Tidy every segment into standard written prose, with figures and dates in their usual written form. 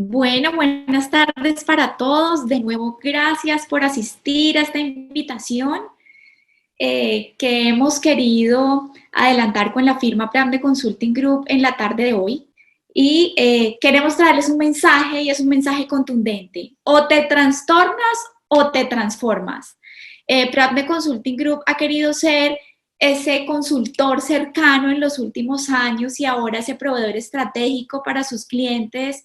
Bueno, buenas tardes para todos. De nuevo, gracias por asistir a esta invitación que hemos querido adelantar con la firma Plan de Consulting Group en la tarde de hoy. Y queremos traerles un mensaje y es un mensaje contundente. O te trastornas o te transformas. Plan de Consulting Group ha querido ser ese consultor cercano en los últimos años y ahora ese proveedor estratégico para sus clientes.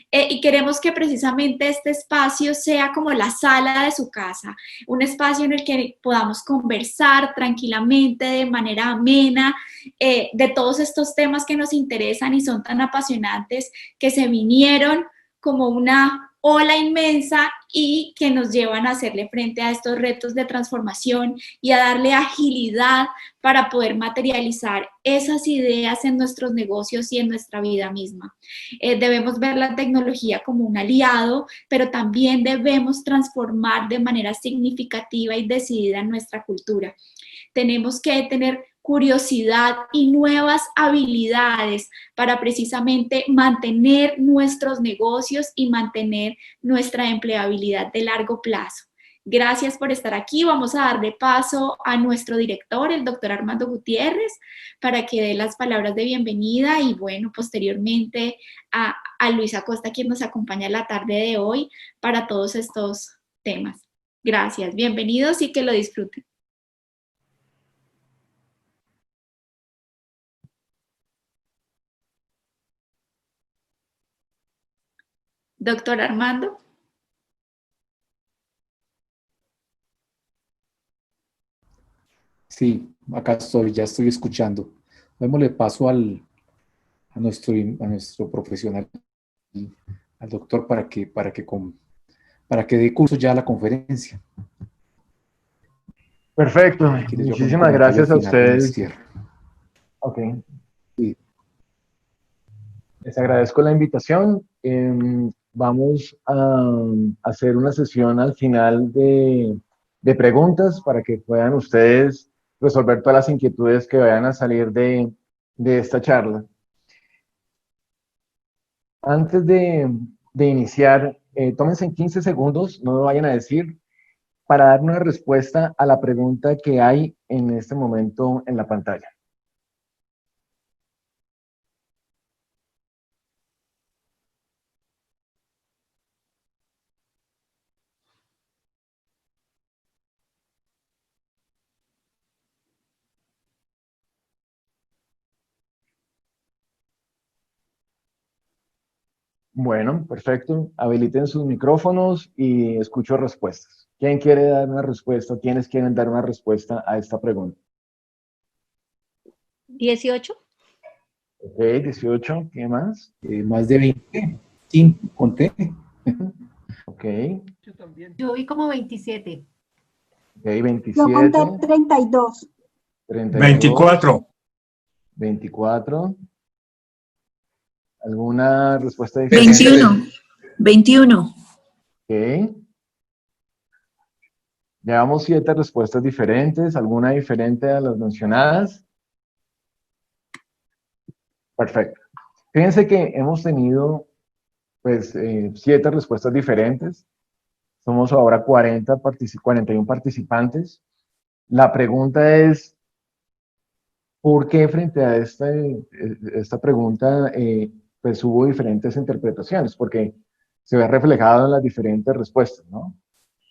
Y queremos que precisamente este espacio sea como la sala de su casa, un espacio en el que podamos conversar tranquilamente, de manera amena, de todos estos temas que nos interesan y son tan apasionantes, que se vinieron como una ola inmensa y que nos llevan a hacerle frente a estos retos de transformación y a darle agilidad para poder materializar esas ideas en nuestros negocios y en nuestra vida misma. Debemos ver la tecnología como un aliado, pero también debemos transformar de manera significativa y decidida nuestra cultura. Tenemos que tener curiosidad y nuevas habilidades para precisamente mantener nuestros negocios y mantener nuestra empleabilidad de largo plazo. Gracias por estar aquí. Vamos a darle paso a nuestro director, el doctor Armando Gutiérrez, para que dé las palabras de bienvenida y, bueno, posteriormente a Luis Acosta, quien nos acompaña la tarde de hoy para todos estos temas. Gracias, bienvenidos y que lo disfruten. Doctor Armando. Sí, acá estoy, ya estoy escuchando. Démosle paso a nuestro profesional, al doctor, para que dé curso ya a la conferencia. Perfecto, Si quieres, yo hago mi muchísimas comentario al gracias a final con el ustedes. cierre. Ok, Sí. les agradezco la invitación. Vamos a hacer una sesión al final de preguntas para que puedan ustedes resolver todas las inquietudes que vayan a salir de esta charla. Antes de iniciar, tómense en 15 segundos, no me vayan a decir, para dar una respuesta a la pregunta que hay en este momento en la pantalla. Bueno, perfecto. Habiliten sus micrófonos y escucho respuestas. ¿Quién quiere dar una respuesta? ¿Quiénes quieren dar una respuesta a esta pregunta? 18. Ok, 18. ¿Qué más? Más de 20, sí, conté. Ok, Yo vi como 27. ok, Yo conté 27, 32. 32, 24. 24. ¿Alguna respuesta diferente? 21. 21. Ok. Llevamos 7 respuestas diferentes. ¿Alguna diferente a las mencionadas? Perfecto. Fíjense que hemos tenido pues 7 respuestas diferentes. Somos ahora 41 participantes. La pregunta es, ¿por qué frente a esta pregunta pues hubo diferentes interpretaciones? Porque se ve reflejado en las diferentes respuestas, ¿no?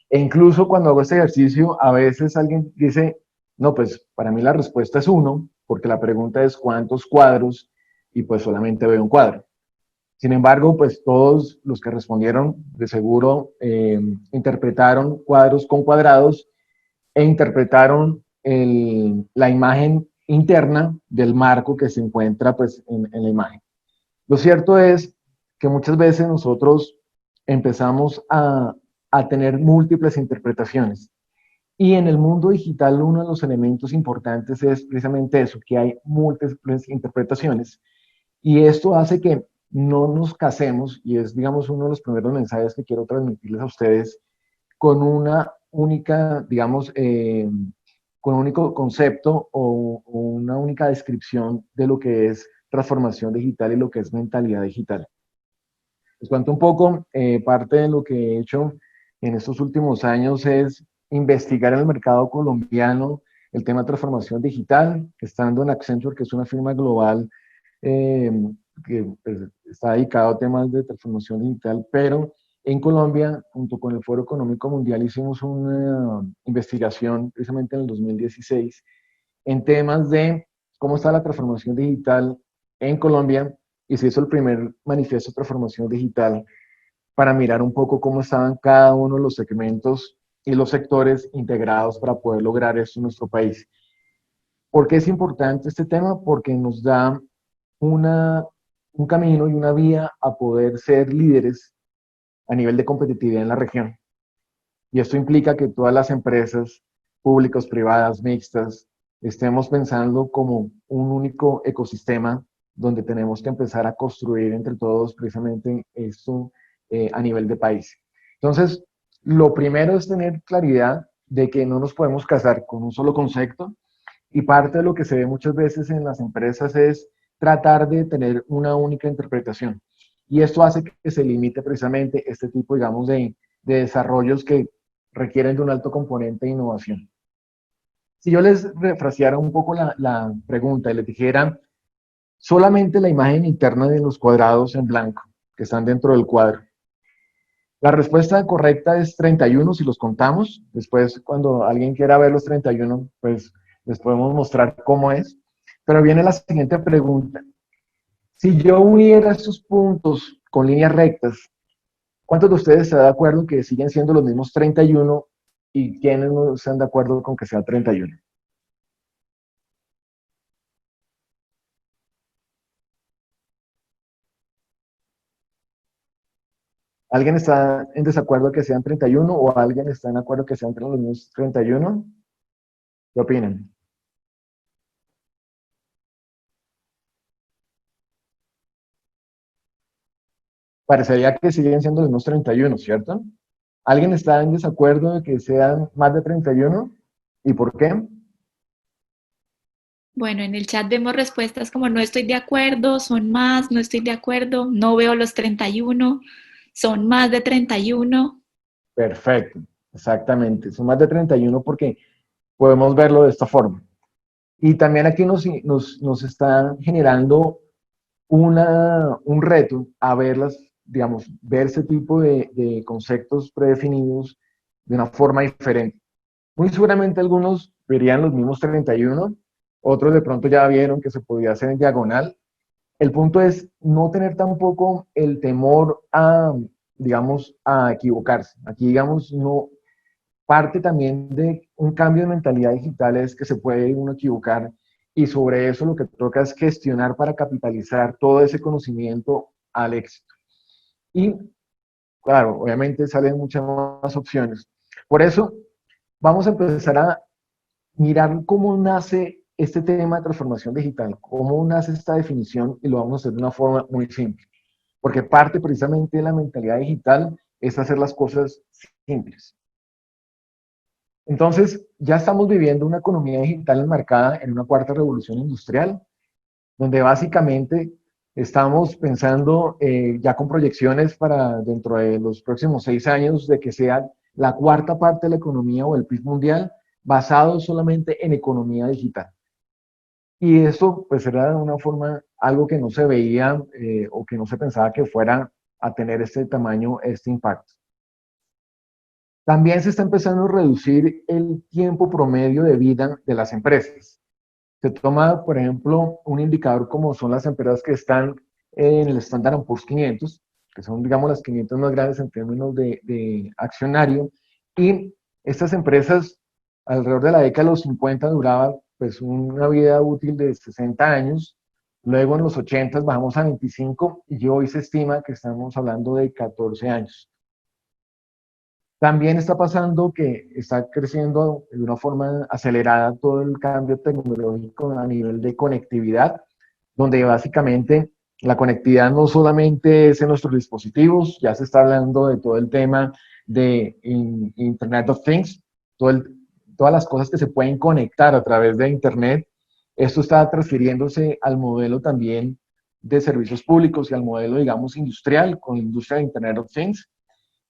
E incluso cuando hago este ejercicio, a veces alguien dice, no, pues para mí la respuesta es 1, porque la pregunta es cuántos cuadros y pues solamente veo un cuadro. Sin embargo, pues todos los que respondieron de seguro interpretaron cuadros con cuadrados e interpretaron la imagen interna del marco que se encuentra pues en la imagen. Lo cierto es que muchas veces nosotros empezamos a tener múltiples interpretaciones. Y en el mundo digital uno de los elementos importantes es precisamente eso, que hay múltiples interpretaciones. Y esto hace que no nos casemos, y es, digamos, uno de los primeros mensajes que quiero transmitirles a ustedes, con una única, digamos, con un único concepto o una única descripción de lo que es transformación digital y lo que es mentalidad digital. Les cuento un poco, parte de lo que he hecho en estos últimos años es investigar en el mercado colombiano el tema de transformación digital, estando en Accenture, que es una firma global eh, que pues, está dedicado a temas de transformación digital, pero en Colombia, junto con el Foro Económico Mundial, hicimos una investigación precisamente en el 2016 en temas de cómo está la transformación digital en Colombia y se hizo el primer manifiesto de transformación digital para mirar un poco cómo estaban cada uno de los segmentos y los sectores integrados para poder lograr esto en nuestro país. ¿Por qué es importante este tema? Porque nos da un camino y una vía a poder ser líderes a nivel de competitividad en la región. Y esto implica que todas las empresas públicas, privadas, mixtas, estemos pensando como un único ecosistema donde tenemos que empezar a construir entre todos precisamente esto a nivel de país. Entonces, lo primero es tener claridad de que no nos podemos casar con un solo concepto y parte de lo que se ve muchas veces en las empresas es tratar de tener una única interpretación. Y esto hace que se limite precisamente este tipo, digamos, de desarrollos que requieren de un alto componente de innovación. Si yo les refraseara un poco la pregunta y les dijera solamente la imagen interna de los cuadrados en blanco que están dentro del cuadro, la respuesta correcta es 31 si los contamos. Después, cuando alguien quiera ver los 31, pues les podemos mostrar cómo es. Pero viene la siguiente pregunta. Si yo uniera estos puntos con líneas rectas, ¿cuántos de ustedes están de acuerdo que siguen siendo los mismos 31 y quiénes no están de acuerdo con que sea 31? ¿Alguien está en desacuerdo que sean 31 o alguien está en acuerdo que sean entre los mismos 31? ¿Qué opinan? Parecería que siguen siendo los mismos 31, ¿cierto? ¿Alguien está en desacuerdo de que sean más de 31? ¿Y por qué? Bueno, en el chat vemos respuestas como no estoy de acuerdo, son más, no estoy de acuerdo, no veo los 31, son más de 31. Perfecto, exactamente. Son más de 31 porque podemos verlo de esta forma. Y también aquí nos está generando un reto a verlas, digamos, ver ese tipo de conceptos predefinidos de una forma diferente. Muy seguramente algunos verían los mismos 31, otros de pronto ya vieron que se podía hacer en diagonal. El punto es no tener tampoco el temor a, digamos, a equivocarse. Aquí, digamos, no, parte también de un cambio de mentalidad digital es que se puede uno equivocar y sobre eso lo que toca es gestionar para capitalizar todo ese conocimiento al éxito. Y claro, obviamente salen muchas más opciones. Por eso vamos a empezar a mirar cómo nace este tema de transformación digital, cómo nace esta definición y lo vamos a hacer de una forma muy simple. Porque parte precisamente de la mentalidad digital es hacer las cosas simples. Entonces, ya estamos viviendo una economía digital enmarcada en una cuarta revolución industrial, donde básicamente estamos pensando ya con proyecciones para dentro de los próximos 6 años de que sea la cuarta parte de la economía o el PIB mundial basado solamente en economía digital. Y eso pues era de una forma algo que no se veía o que no se pensaba que fuera a tener este tamaño, este impacto. También se está empezando a reducir el tiempo promedio de vida de las empresas. Se toma, por ejemplo, un indicador como son las empresas que están en el Standard & Poor's 500, que son, digamos, las 500 más grandes en términos de accionario, y estas empresas alrededor de la década de los 50 duraban pues una vida útil de 60 años, luego en los 80 bajamos a 25 y hoy se estima que estamos hablando de 14 años. También está pasando que está creciendo de una forma acelerada todo el cambio tecnológico a nivel de conectividad, donde básicamente la conectividad no solamente es en nuestros dispositivos, ya se está hablando de todo el tema de Internet of Things, todas las cosas que se pueden conectar a través de Internet. Esto está transfiriéndose al modelo también de servicios públicos y al modelo, digamos, industrial, con la industria de Internet of Things,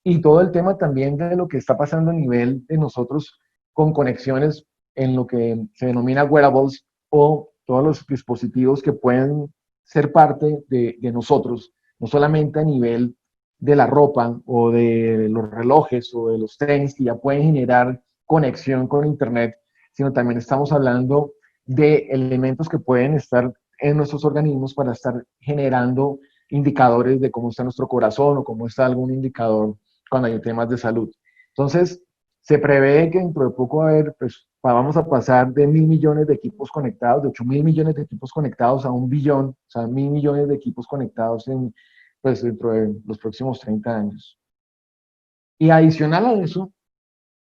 y todo el tema también de lo que está pasando a nivel de nosotros con conexiones en lo que se denomina wearables o todos los dispositivos que pueden ser parte de nosotros, no solamente a nivel de la ropa o de los relojes o de los tenis que ya pueden generar conexión con Internet, sino también estamos hablando de elementos que pueden estar en nuestros organismos para estar generando indicadores de cómo está nuestro corazón o cómo está algún indicador cuando hay temas de salud. Entonces, se prevé que dentro de poco pues, vamos a pasar de 1.000 millones de equipos conectados, de 8.000 millones de equipos conectados a 1 billón, o sea, 1.000 millones de equipos conectados pues, dentro de los próximos 30 años. Y adicional a eso,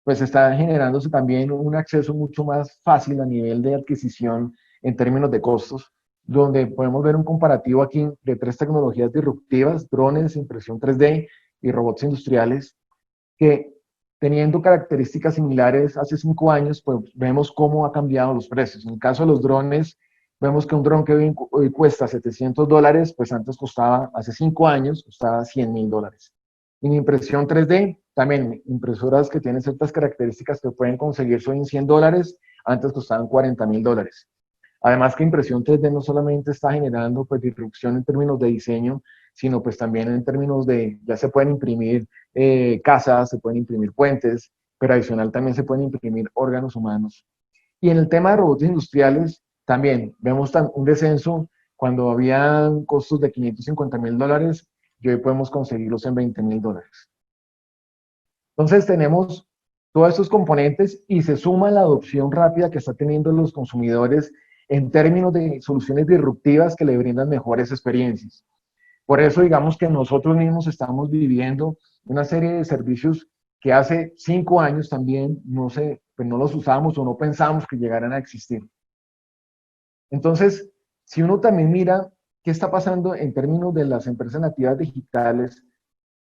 pues está generándose también un acceso mucho más fácil a nivel de adquisición en términos de costos, donde podemos ver un comparativo aquí de 3 tecnologías disruptivas, drones, impresión 3D y robots industriales, que teniendo características similares hace 5 años, pues vemos cómo ha cambiado los precios. En el caso de los drones, vemos que un dron que hoy cuesta $700, pues antes costaba, hace 5 años, costaba $100,000. En impresión 3D, también impresoras que tienen ciertas características que pueden conseguirse hoy en $100, antes costaban $40,000. Además que impresión 3D no solamente está generando pues disrupción en términos de diseño, sino pues también en términos de, ya se pueden imprimir casas, se pueden imprimir puentes, pero adicional también se pueden imprimir órganos humanos. Y en el tema de robots industriales, también vemos un descenso cuando habían costos de $550,000, y hoy podemos conseguirlos en $20,000. Entonces tenemos todos estos componentes y se suma la adopción rápida que está teniendo los consumidores en términos de soluciones disruptivas que le brindan mejores experiencias. Por eso digamos que nosotros mismos estamos viviendo una serie de servicios que hace 5 años también pues no los usamos o no pensamos que llegaran a existir. Entonces, si uno también mira qué está pasando en términos de las empresas nativas digitales,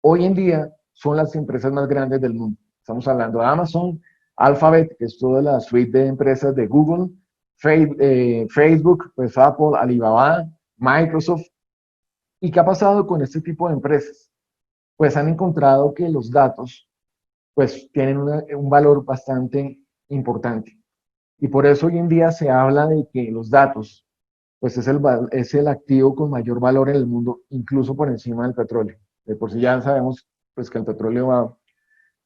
hoy en día son las empresas más grandes del mundo. Estamos hablando de Amazon, Alphabet, que es toda la suite de empresas de Google, Facebook, pues Apple, Alibaba, Microsoft. ¿Y qué ha pasado con este tipo de empresas? Pues han encontrado que los datos pues tienen un valor bastante importante. Y por eso hoy en día se habla de que los datos pues es el activo con mayor valor en el mundo, incluso por encima del petróleo. De por sí ya sabemos pues que el petróleo va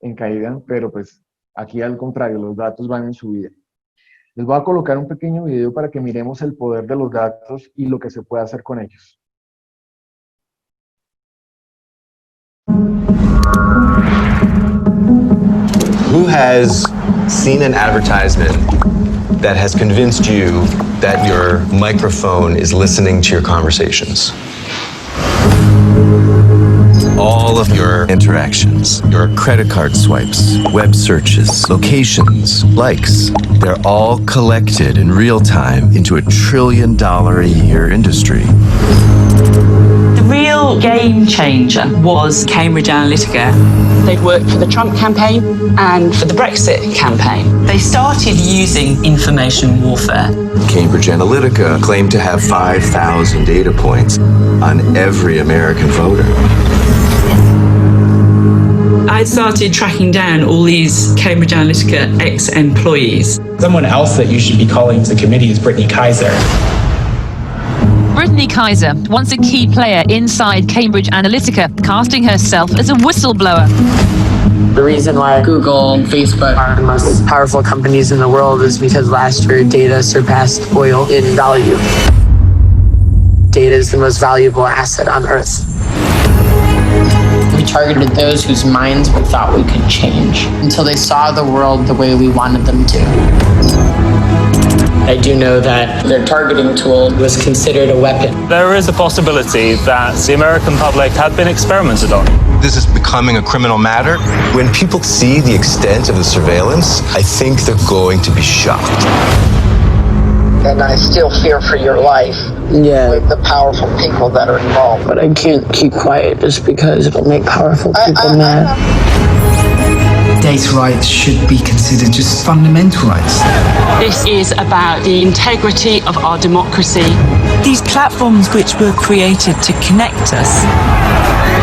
en caída, pero pues aquí al contrario, los datos van en subida. Les voy a colocar un pequeño video para que miremos el poder de los datos y lo que se puede hacer con ellos. Who has seen an advertisement that has convinced you that your microphone is listening to your conversations? All of your interactions, your credit card swipes, web searches, locations, likes, they're all collected in real time into a $1 trillion a year industry. The real game changer was Cambridge Analytica. They'd worked for the Trump campaign and for the Brexit campaign. They started using information warfare. Cambridge Analytica claimed to have 5,000 data points on every American voter. I started tracking down all these Cambridge Analytica ex-employees. Someone else that you should be calling to the committee is Brittany Kaiser. Brittany Kaiser, once a key player inside Cambridge Analytica, casting herself as a whistleblower. The reason why Google and Facebook are the most powerful companies in the world is because last year data surpassed oil in value. Data is the most valuable asset on Earth. We targeted those whose minds we thought we could change until they saw the world the way we wanted them to. I do know that their targeting tool was considered a weapon. There is a possibility that the American public had been experimented on. This is becoming a criminal matter. When people see the extent of the surveillance, I think they're going to be shocked. And I still fear for your life with the powerful people that are involved. But I can't keep quiet just because it'll make powerful people mad. data rights should be considered just fundamental rights. This is about the integrity of our democracy. These platforms which were created to connect us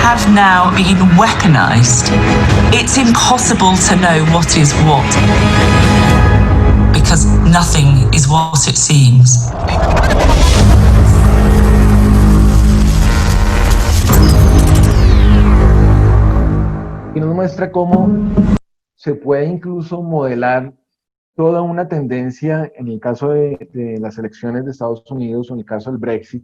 have now been weaponized. It's impossible to know what is what, because nothing is what it seems. Y nos muestra cómo se puede incluso modelar toda una tendencia en el caso de las elecciones de Estados Unidos o en el caso del Brexit,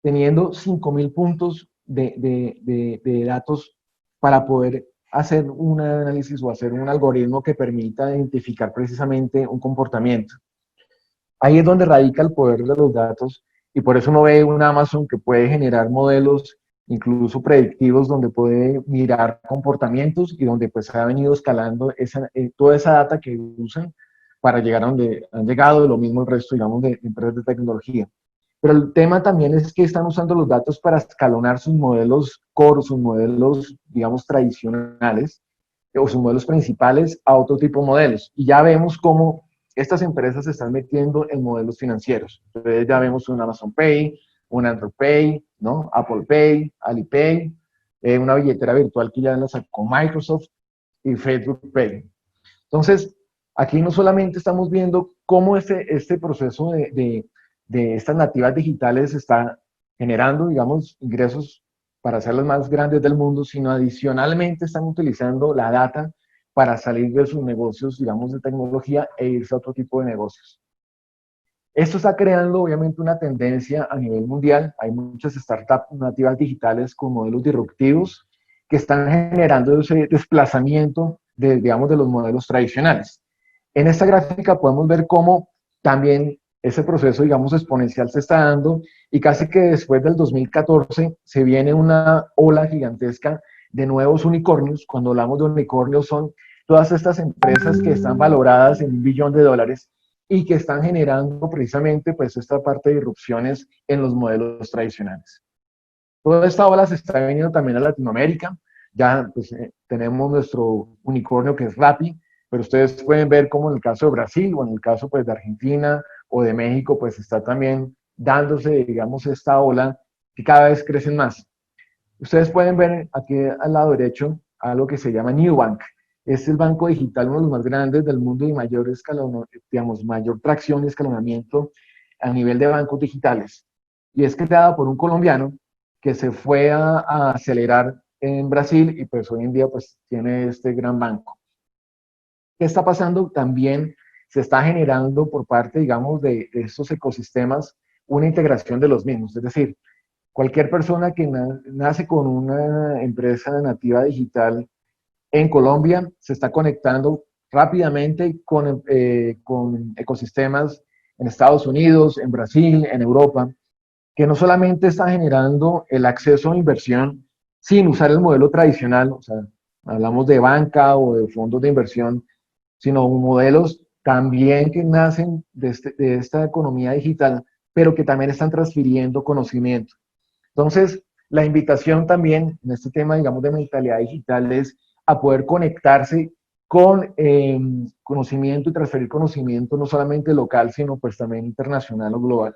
teniendo 5.000 puntos de datos para poder hacer un análisis o hacer un algoritmo que permita identificar precisamente un comportamiento. Ahí es donde radica el poder de los datos, y por eso uno ve un Amazon que puede generar modelos incluso predictivos, donde puede mirar comportamientos y donde pues ha venido escalando toda esa data que usan para llegar a donde han llegado, lo mismo el resto, digamos, de empresas de tecnología. Pero el tema también es que están usando los datos para escalonar sus modelos core, sus modelos, digamos, tradicionales, o sus modelos principales a otro tipo de modelos. Y ya vemos cómo estas empresas se están metiendo en modelos financieros. Entonces ya vemos un Amazon Pay, un Android Pay, ¿no? Apple Pay, Alipay, una billetera virtual que ya la sacó Microsoft, y Facebook Pay. Entonces, aquí no solamente estamos viendo cómo este proceso de estas nativas digitales está generando, digamos, ingresos para ser las más grandes del mundo, sino adicionalmente están utilizando la data para salir de sus negocios, digamos, de tecnología e irse a otro tipo de negocios. Esto está creando, obviamente, una tendencia a nivel mundial. Hay muchas startups nativas digitales con modelos disruptivos que están generando ese desplazamiento digamos, de los modelos tradicionales. En esta gráfica podemos ver cómo también ese proceso, digamos, exponencial se está dando, y casi que después del 2014 se viene una ola gigantesca de nuevos unicornios. Cuando hablamos de unicornios son todas estas empresas que están valoradas en $1 billón y que están generando precisamente pues esta parte de disrupciones en los modelos tradicionales. Toda esta ola se está viniendo también a Latinoamérica. Ya pues, tenemos nuestro unicornio que es Rappi, pero ustedes pueden ver como en el caso de Brasil o en el caso pues de Argentina o de México pues está también dándose, digamos, esta ola que cada vez crecen más. Ustedes pueden ver aquí al lado derecho algo que se llama Nubank. Es el banco digital, uno de los más grandes del mundo y mayor digamos, mayor tracción y escalonamiento a nivel de bancos digitales. Y es creado por un colombiano que se fue a acelerar en Brasil y pues hoy en día pues tiene este gran banco. ¿Qué está pasando? También se está generando por parte, digamos, de estos ecosistemas una integración de los mismos. Es decir, cualquier persona que nace con una empresa nativa digital en Colombia se está conectando rápidamente con ecosistemas en Estados Unidos, en Brasil, en Europa, que no solamente está generando el acceso a inversión sin usar el modelo tradicional, o sea, hablamos de banca o de fondos de inversión, sino modelos también que nacen de esta economía digital, pero que también están transfiriendo conocimiento. Entonces, la invitación también en este tema, digamos, de mentalidad digital es a poder conectarse con conocimiento y transferir conocimiento no solamente local, sino pues también internacional o global.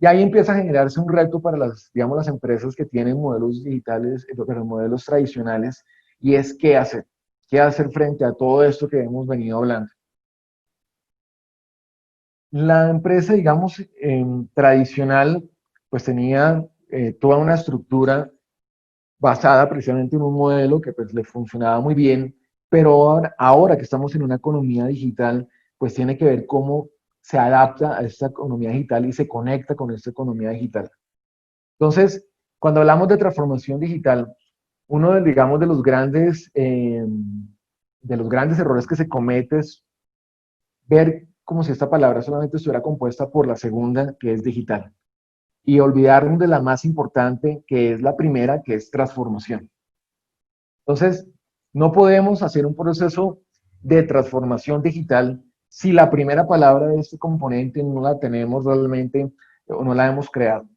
Y ahí empieza a generarse un reto para digamos, las empresas que tienen modelos digitales, pero modelos tradicionales, y es qué hacer frente a todo esto que hemos venido hablando. La empresa, digamos, tradicional, pues tenía toda una estructura basada precisamente en un modelo que pues le funcionaba muy bien, pero ahora que estamos en una economía digital, pues tiene que ver cómo se adapta a esta economía digital y se conecta con esta economía digital. Entonces, cuando hablamos de transformación digital, uno de, digamos, de los grandes errores que se comete es ver como si esta palabra solamente estuviera compuesta por la segunda, que es digital, y olvidarnos de la más importante, que es la primera, que es transformación. Entonces, no podemos hacer un proceso de transformación digital si la primera palabra de este componente no la tenemos realmente o no la hemos creado.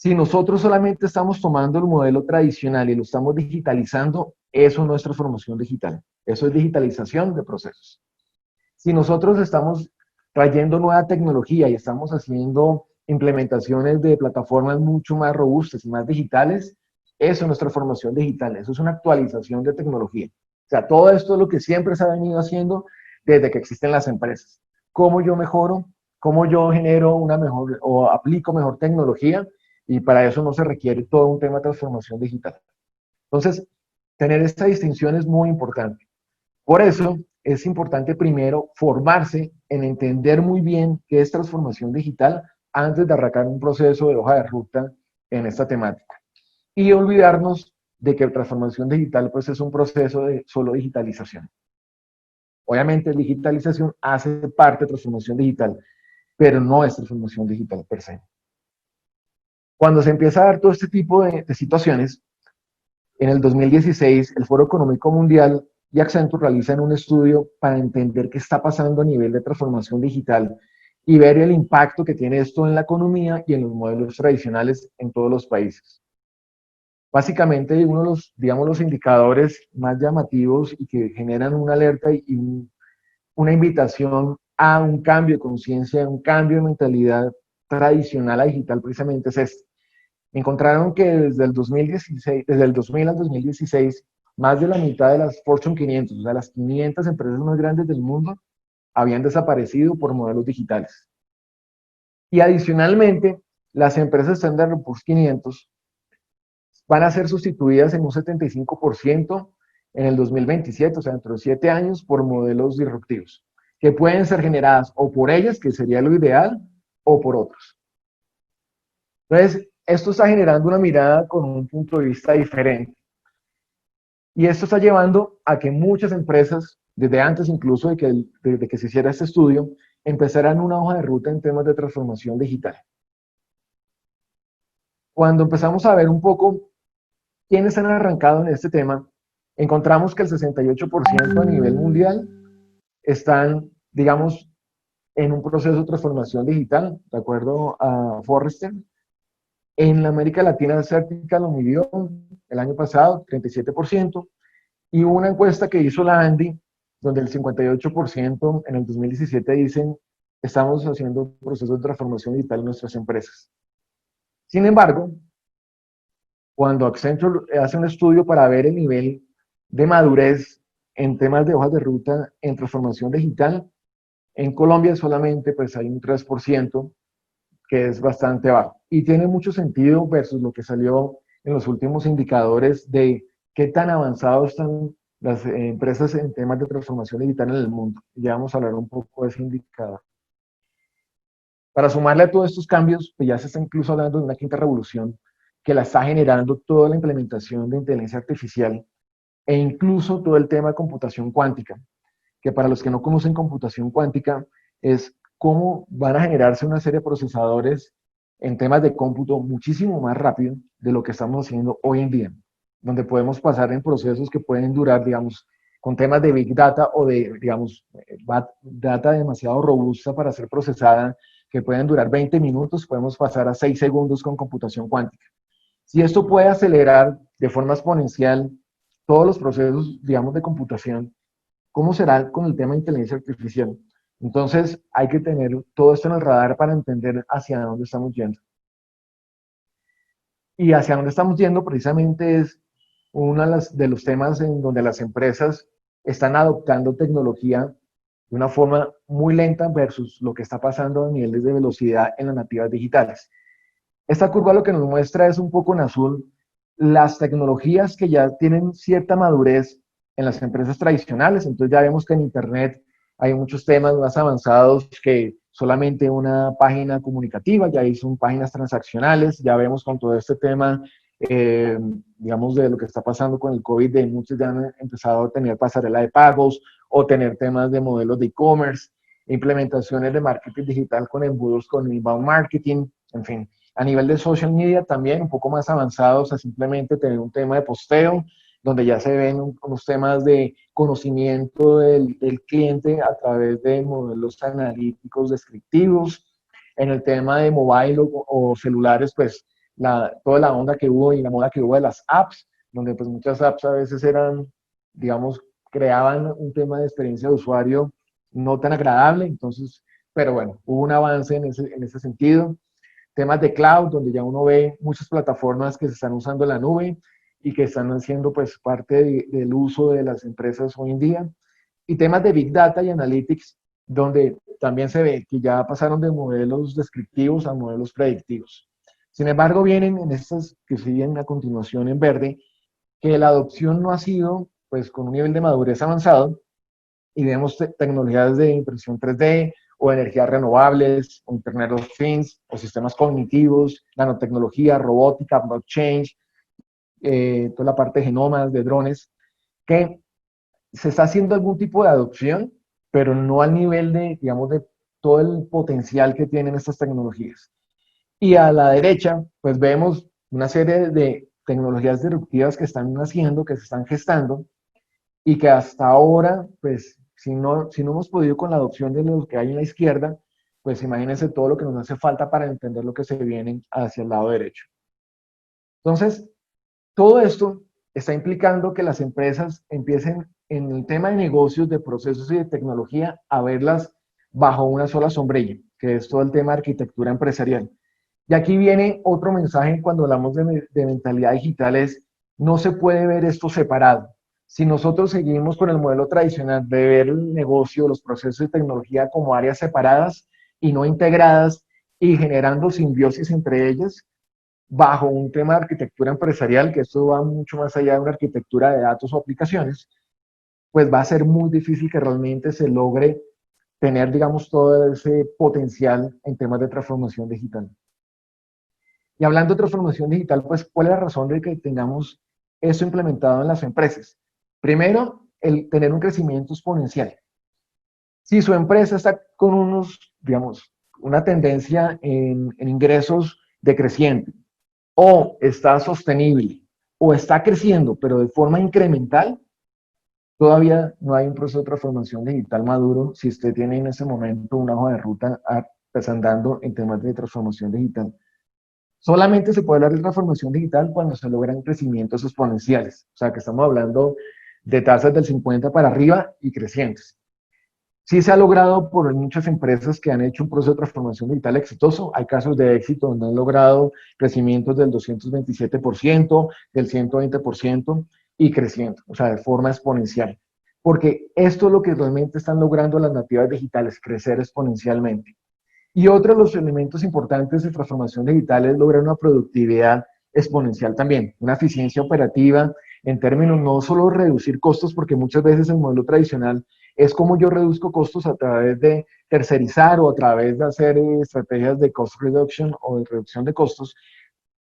Si nosotros solamente estamos tomando el modelo tradicional y lo estamos digitalizando, eso no es transformación digital, eso es digitalización de procesos. Si nosotros estamos trayendo nueva tecnología y estamos haciendo implementaciones de plataformas mucho más robustas y más digitales, eso no es transformación digital, eso es una actualización de tecnología. O sea, todo esto es lo que siempre se ha venido haciendo desde que existen las empresas. ¿Cómo yo mejoro? ¿Cómo yo genero una mejor o aplico mejor tecnología? Y para eso no se requiere todo un tema de transformación digital. Entonces, tener esta distinción es muy importante. Por eso es importante primero formarse en entender muy bien qué es transformación digital antes de arrancar un proceso de hoja de ruta en esta temática. Y olvidarnos de que transformación digital pues es un proceso de solo digitalización. Obviamente digitalización hace parte de transformación digital, pero no es transformación digital per se. Cuando se empieza a dar todo este tipo de situaciones, en el 2016 el Foro Económico Mundial y Accenture realizan un estudio para entender qué está pasando a nivel de transformación digital y ver el impacto que tiene esto en la economía y en los modelos tradicionales en todos los países. Básicamente, uno de los, digamos, los indicadores más llamativos y que generan una alerta y una invitación a un cambio de conciencia, un cambio de mentalidad tradicional a digital precisamente es este. Encontraron que desde el 2016, desde el 2000 al 2016, más de la mitad de las Fortune 500, o sea, las 500 empresas más grandes del mundo, habían desaparecido por modelos digitales. Y adicionalmente, las empresas Standard & Poor's 500 van a ser sustituidas en un 75% en el 2027, o sea, dentro de 7 años, por modelos disruptivos, que pueden ser generadas o por ellas, que sería lo ideal, o por otros. Entonces, esto está generando una mirada con un punto de vista diferente. Y esto está llevando a que muchas empresas, desde antes incluso de que se hiciera este estudio, empezaran una hoja de ruta en temas de transformación digital. Cuando empezamos a ver un poco quiénes han arrancado en este tema, encontramos que el 68% a nivel mundial están, digamos, en un proceso de transformación digital, de acuerdo a Forrester. En la América Latina, Certica lo midió el año pasado, 37%, y hubo una encuesta que hizo la Andy, donde el 58% en el 2017 dicen, estamos haciendo procesos de transformación digital en nuestras empresas. Sin embargo, cuando Accenture hace un estudio para ver el nivel de madurez en temas de hojas de ruta en transformación digital, en Colombia solamente pues hay un 3%, que es bastante bajo. Y tiene mucho sentido versus lo que salió en los últimos indicadores de qué tan avanzados están las empresas en temas de transformación digital en el mundo. Ya vamos a hablar un poco de ese indicador. Para sumarle a todos estos cambios, pues ya se está incluso hablando de una quinta revolución que la está generando toda la implementación de inteligencia artificial e incluso todo el tema de computación cuántica, que para los que no conocen computación cuántica es cómo van a generarse una serie de procesadores en temas de cómputo muchísimo más rápido de lo que estamos haciendo hoy en día, donde podemos pasar en procesos que pueden durar, digamos, con temas de Big Data o de, digamos, data demasiado robusta para ser procesada, que pueden durar 20 minutos, podemos pasar a 6 segundos con computación cuántica. Si esto puede acelerar de forma exponencial todos los procesos, digamos, de computación, ¿cómo será con el tema de inteligencia artificial? Entonces, hay que tener todo esto en el radar para entender hacia dónde estamos yendo. Y hacia dónde estamos yendo precisamente es uno de los temas en donde las empresas están adoptando tecnología de una forma muy lenta versus lo que está pasando a niveles de velocidad en las nativas digitales. Esta curva lo que nos muestra es un poco en azul las tecnologías que ya tienen cierta madurez en las empresas tradicionales. Entonces ya vemos que en Internet hay muchos temas más avanzados que solamente una página comunicativa, ya son páginas transaccionales, ya vemos con todo este tema, digamos, de lo que está pasando con el COVID, de muchos ya han empezado a tener pasarela de pagos o tener temas de modelos de e-commerce, implementaciones de marketing digital con embudos con inbound marketing, en fin. A nivel de social media también un poco más avanzados a simplemente tener un tema de posteo, donde ya se ven unos temas de conocimiento del cliente a través de modelos analíticos descriptivos. En el tema de mobile o celulares, pues toda la onda que hubo y la moda que hubo de las apps, donde pues muchas apps a veces eran, digamos, creaban un tema de experiencia de usuario no tan agradable, entonces, pero bueno, hubo un avance en ese sentido. Temas de cloud, donde ya uno ve muchas plataformas que se están usando en la nube y que están haciendo pues parte del uso de las empresas hoy en día. Y temas de Big Data y Analytics, donde también se ve que ya pasaron de modelos descriptivos a modelos predictivos. Sin embargo, vienen en estas que siguen a continuación en verde, que la adopción no ha sido pues con un nivel de madurez avanzado, y vemos tecnologías de impresión 3D o energías renovables, o Internet of Things, o sistemas cognitivos, nanotecnología, robótica, blockchain, toda la parte de genomas, de drones, que se está haciendo algún tipo de adopción, pero no al nivel de, digamos, de todo el potencial que tienen estas tecnologías. Y a la derecha, pues vemos una serie de tecnologías disruptivas que están naciendo, que se están gestando, y que hasta ahora, pues, si no hemos podido con la adopción de lo que hay en la izquierda, pues imagínense todo lo que nos hace falta para entender lo que se viene hacia el lado derecho. Entonces, todo esto está implicando que las empresas empiecen en el tema de negocios, de procesos y de tecnología a verlas bajo una sola sombrilla, que es todo el tema de arquitectura empresarial. Y aquí viene otro mensaje cuando hablamos de mentalidad digital, es no se puede ver esto separado. Si nosotros seguimos con el modelo tradicional de ver el negocio, los procesos de tecnología como áreas separadas y no integradas y generando simbiosis entre ellas, bajo un tema de arquitectura empresarial, que esto va mucho más allá de una arquitectura de datos o aplicaciones, pues va a ser muy difícil que realmente se logre tener, digamos, todo ese potencial en temas de transformación digital. Y hablando de transformación digital, pues, ¿cuál es la razón de que tengamos eso implementado en las empresas? Primero, el tener un crecimiento exponencial. Si su empresa está con unos, digamos, una tendencia en ingresos decreciente, o está sostenible, o está creciendo, pero de forma incremental, todavía no hay un proceso de transformación digital maduro si usted tiene en ese momento una hoja de ruta pues andando en temas de transformación digital. Solamente se puede hablar de transformación digital cuando se logran crecimientos exponenciales, o sea que estamos hablando de tasas del 50 para arriba y crecientes. Sí se ha logrado por muchas empresas que han hecho un proceso de transformación digital exitoso. Hay casos de éxito donde han logrado crecimientos del 227%, del 120% y creciendo, o sea, de forma exponencial. Porque esto es lo que realmente están logrando las nativas digitales, crecer exponencialmente. Y otro de los elementos importantes de transformación digital es lograr una productividad exponencial también, una eficiencia operativa en términos no solo reducir costos, porque muchas veces el modelo tradicional es como yo reduzco costos a través de tercerizar o a través de hacer estrategias de cost reduction o de reducción de costos,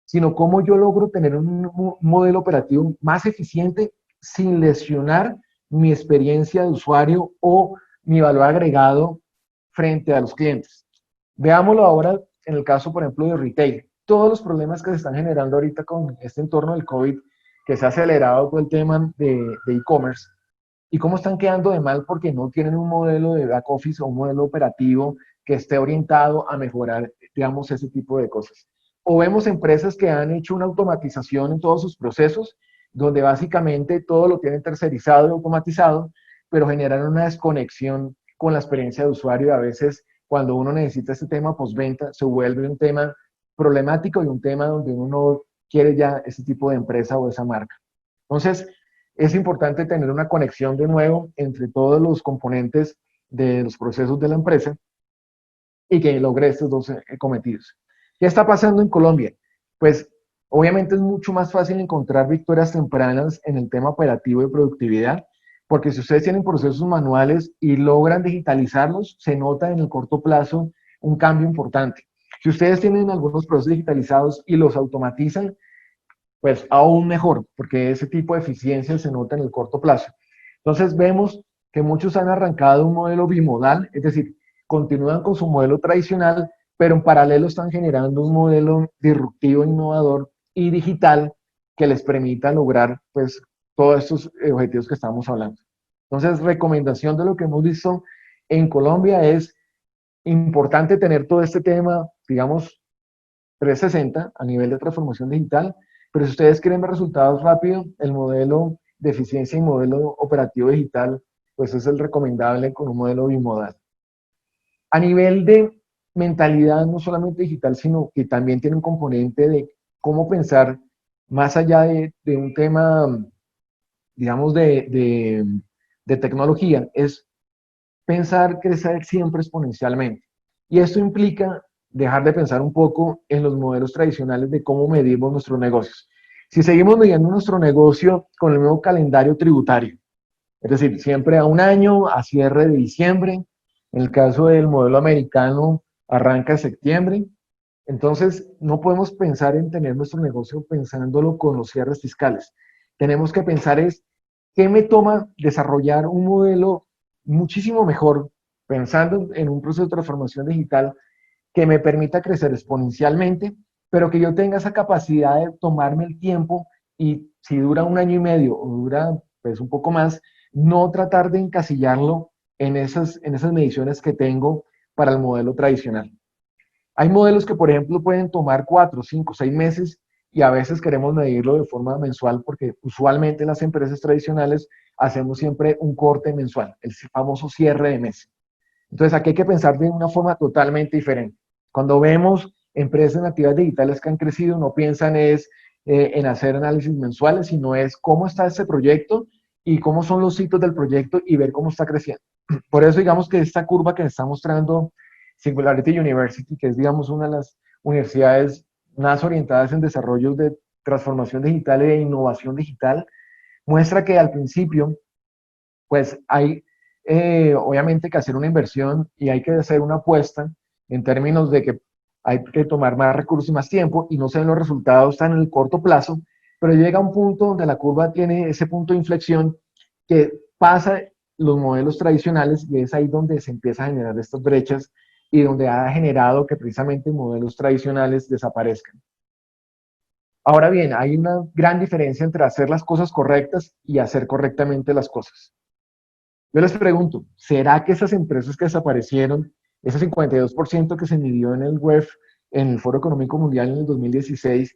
sino cómo yo logro tener un modelo operativo más eficiente sin lesionar mi experiencia de usuario o mi valor agregado frente a los clientes. Veámoslo ahora en el caso, por ejemplo, de retail. Todos los problemas que se están generando ahorita con este entorno del COVID, que se ha acelerado todo el tema de e-commerce, y cómo están quedando de mal porque no tienen un modelo de back office o un modelo operativo que esté orientado a mejorar, digamos, ese tipo de cosas. O vemos empresas que han hecho una automatización en todos sus procesos, donde básicamente todo lo tienen tercerizado y automatizado, pero generan una desconexión con la experiencia de usuario y a veces cuando uno necesita este tema postventa se vuelve un tema problemático y un tema donde uno no quiere ya ese tipo de empresa o esa marca. Entonces, es importante tener una conexión de nuevo entre todos los componentes de los procesos de la empresa y que logre estos dos cometidos. ¿Qué está pasando en Colombia? Pues obviamente es mucho más fácil encontrar victorias tempranas en el tema operativo y productividad, porque si ustedes tienen procesos manuales y logran digitalizarlos, se nota en el corto plazo un cambio importante. Si ustedes tienen algunos procesos digitalizados y los automatizan, pues aún mejor, porque ese tipo de eficiencia se nota en el corto plazo. Entonces vemos que muchos han arrancado un modelo bimodal, es decir, continúan con su modelo tradicional, pero en paralelo están generando un modelo disruptivo, innovador y digital que les permita lograr pues todos estos objetivos que estamos hablando. Entonces, recomendación de lo que hemos visto en Colombia es importante tener todo este tema, digamos, 360 a nivel de transformación digital, pero si ustedes quieren ver resultados rápidos, el modelo de eficiencia y modelo operativo digital, pues es el recomendable con un modelo bimodal. A nivel de mentalidad, no solamente digital, sino que también tiene un componente de cómo pensar más allá de un tema, digamos, de tecnología, es pensar crecer siempre exponencialmente. Y esto implica dejar de pensar un poco en los modelos tradicionales de cómo medimos nuestros negocios. Si seguimos midiendo nuestro negocio con el nuevo calendario tributario, es decir, siempre a un año, a cierre de diciembre, en el caso del modelo americano, arranca en septiembre, entonces no podemos pensar en tener nuestro negocio pensándolo con los cierres fiscales. Tenemos que pensar es, ¿qué me toma desarrollar un modelo muchísimo mejor, pensando en un proceso de transformación digital que me permita crecer exponencialmente, pero que yo tenga esa capacidad de tomarme el tiempo y si dura un año y medio o dura pues un poco más, no tratar de encasillarlo en esas mediciones que tengo para el modelo tradicional. Hay modelos que, por ejemplo, pueden tomar 4, 5, 6 meses y a veces queremos medirlo de forma mensual porque usualmente en las empresas tradicionales hacemos siempre un corte mensual, el famoso cierre de mes. Entonces aquí hay que pensar de una forma totalmente diferente. Cuando vemos empresas nativas digitales que han crecido, no piensan en hacer análisis mensuales, sino es cómo está ese proyecto y cómo son los hitos del proyecto y ver cómo está creciendo. Por eso digamos que esta curva que está mostrando Singularity University, que es digamos una de las universidades más orientadas en desarrollos de transformación digital e innovación digital, muestra que al principio pues hay obviamente que hacer una inversión y hay que hacer una apuesta en términos de que hay que tomar más recursos y más tiempo y no se ven los resultados tan en el corto plazo, pero llega un punto donde la curva tiene ese punto de inflexión que pasa los modelos tradicionales y es ahí donde se empieza a generar estas brechas y donde ha generado que precisamente modelos tradicionales desaparezcan. Ahora bien, hay una gran diferencia entre hacer las cosas correctas y hacer correctamente las cosas. Yo les pregunto, ¿será que esas empresas que desaparecieron, ese 52% que se midió en el WEF, en el Foro Económico Mundial en el 2016,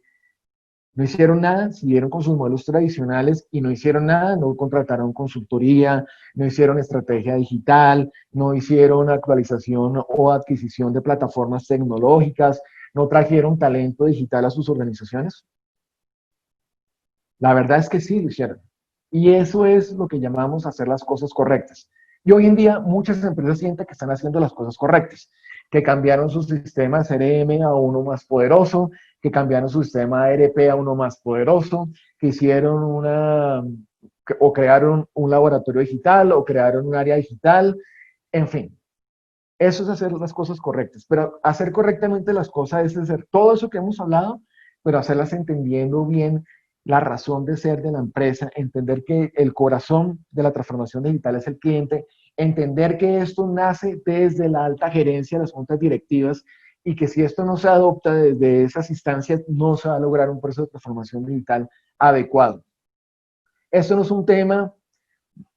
no hicieron nada, siguieron con sus modelos tradicionales y no hicieron nada, no contrataron consultoría, no hicieron estrategia digital, no hicieron actualización o adquisición de plataformas tecnológicas, no trajeron talento digital a sus organizaciones? La verdad es que sí lo hicieron. Y eso es lo que llamamos hacer las cosas correctas. Y hoy en día muchas empresas sienten que están haciendo las cosas correctas, que cambiaron su sistema CRM a uno más poderoso, que cambiaron su sistema ERP a uno más poderoso, que hicieron o crearon un laboratorio digital, o crearon un área digital, en fin. Eso es hacer las cosas correctas, pero hacer correctamente las cosas es hacer todo eso que hemos hablado, pero hacerlas entendiendo bien la razón de ser de la empresa, entender que el corazón de la transformación digital es el cliente, entender que esto nace desde la alta gerencia, las juntas directivas, y que si esto no se adopta desde esas instancias, no se va a lograr un proceso de transformación digital adecuado. Esto no es un tema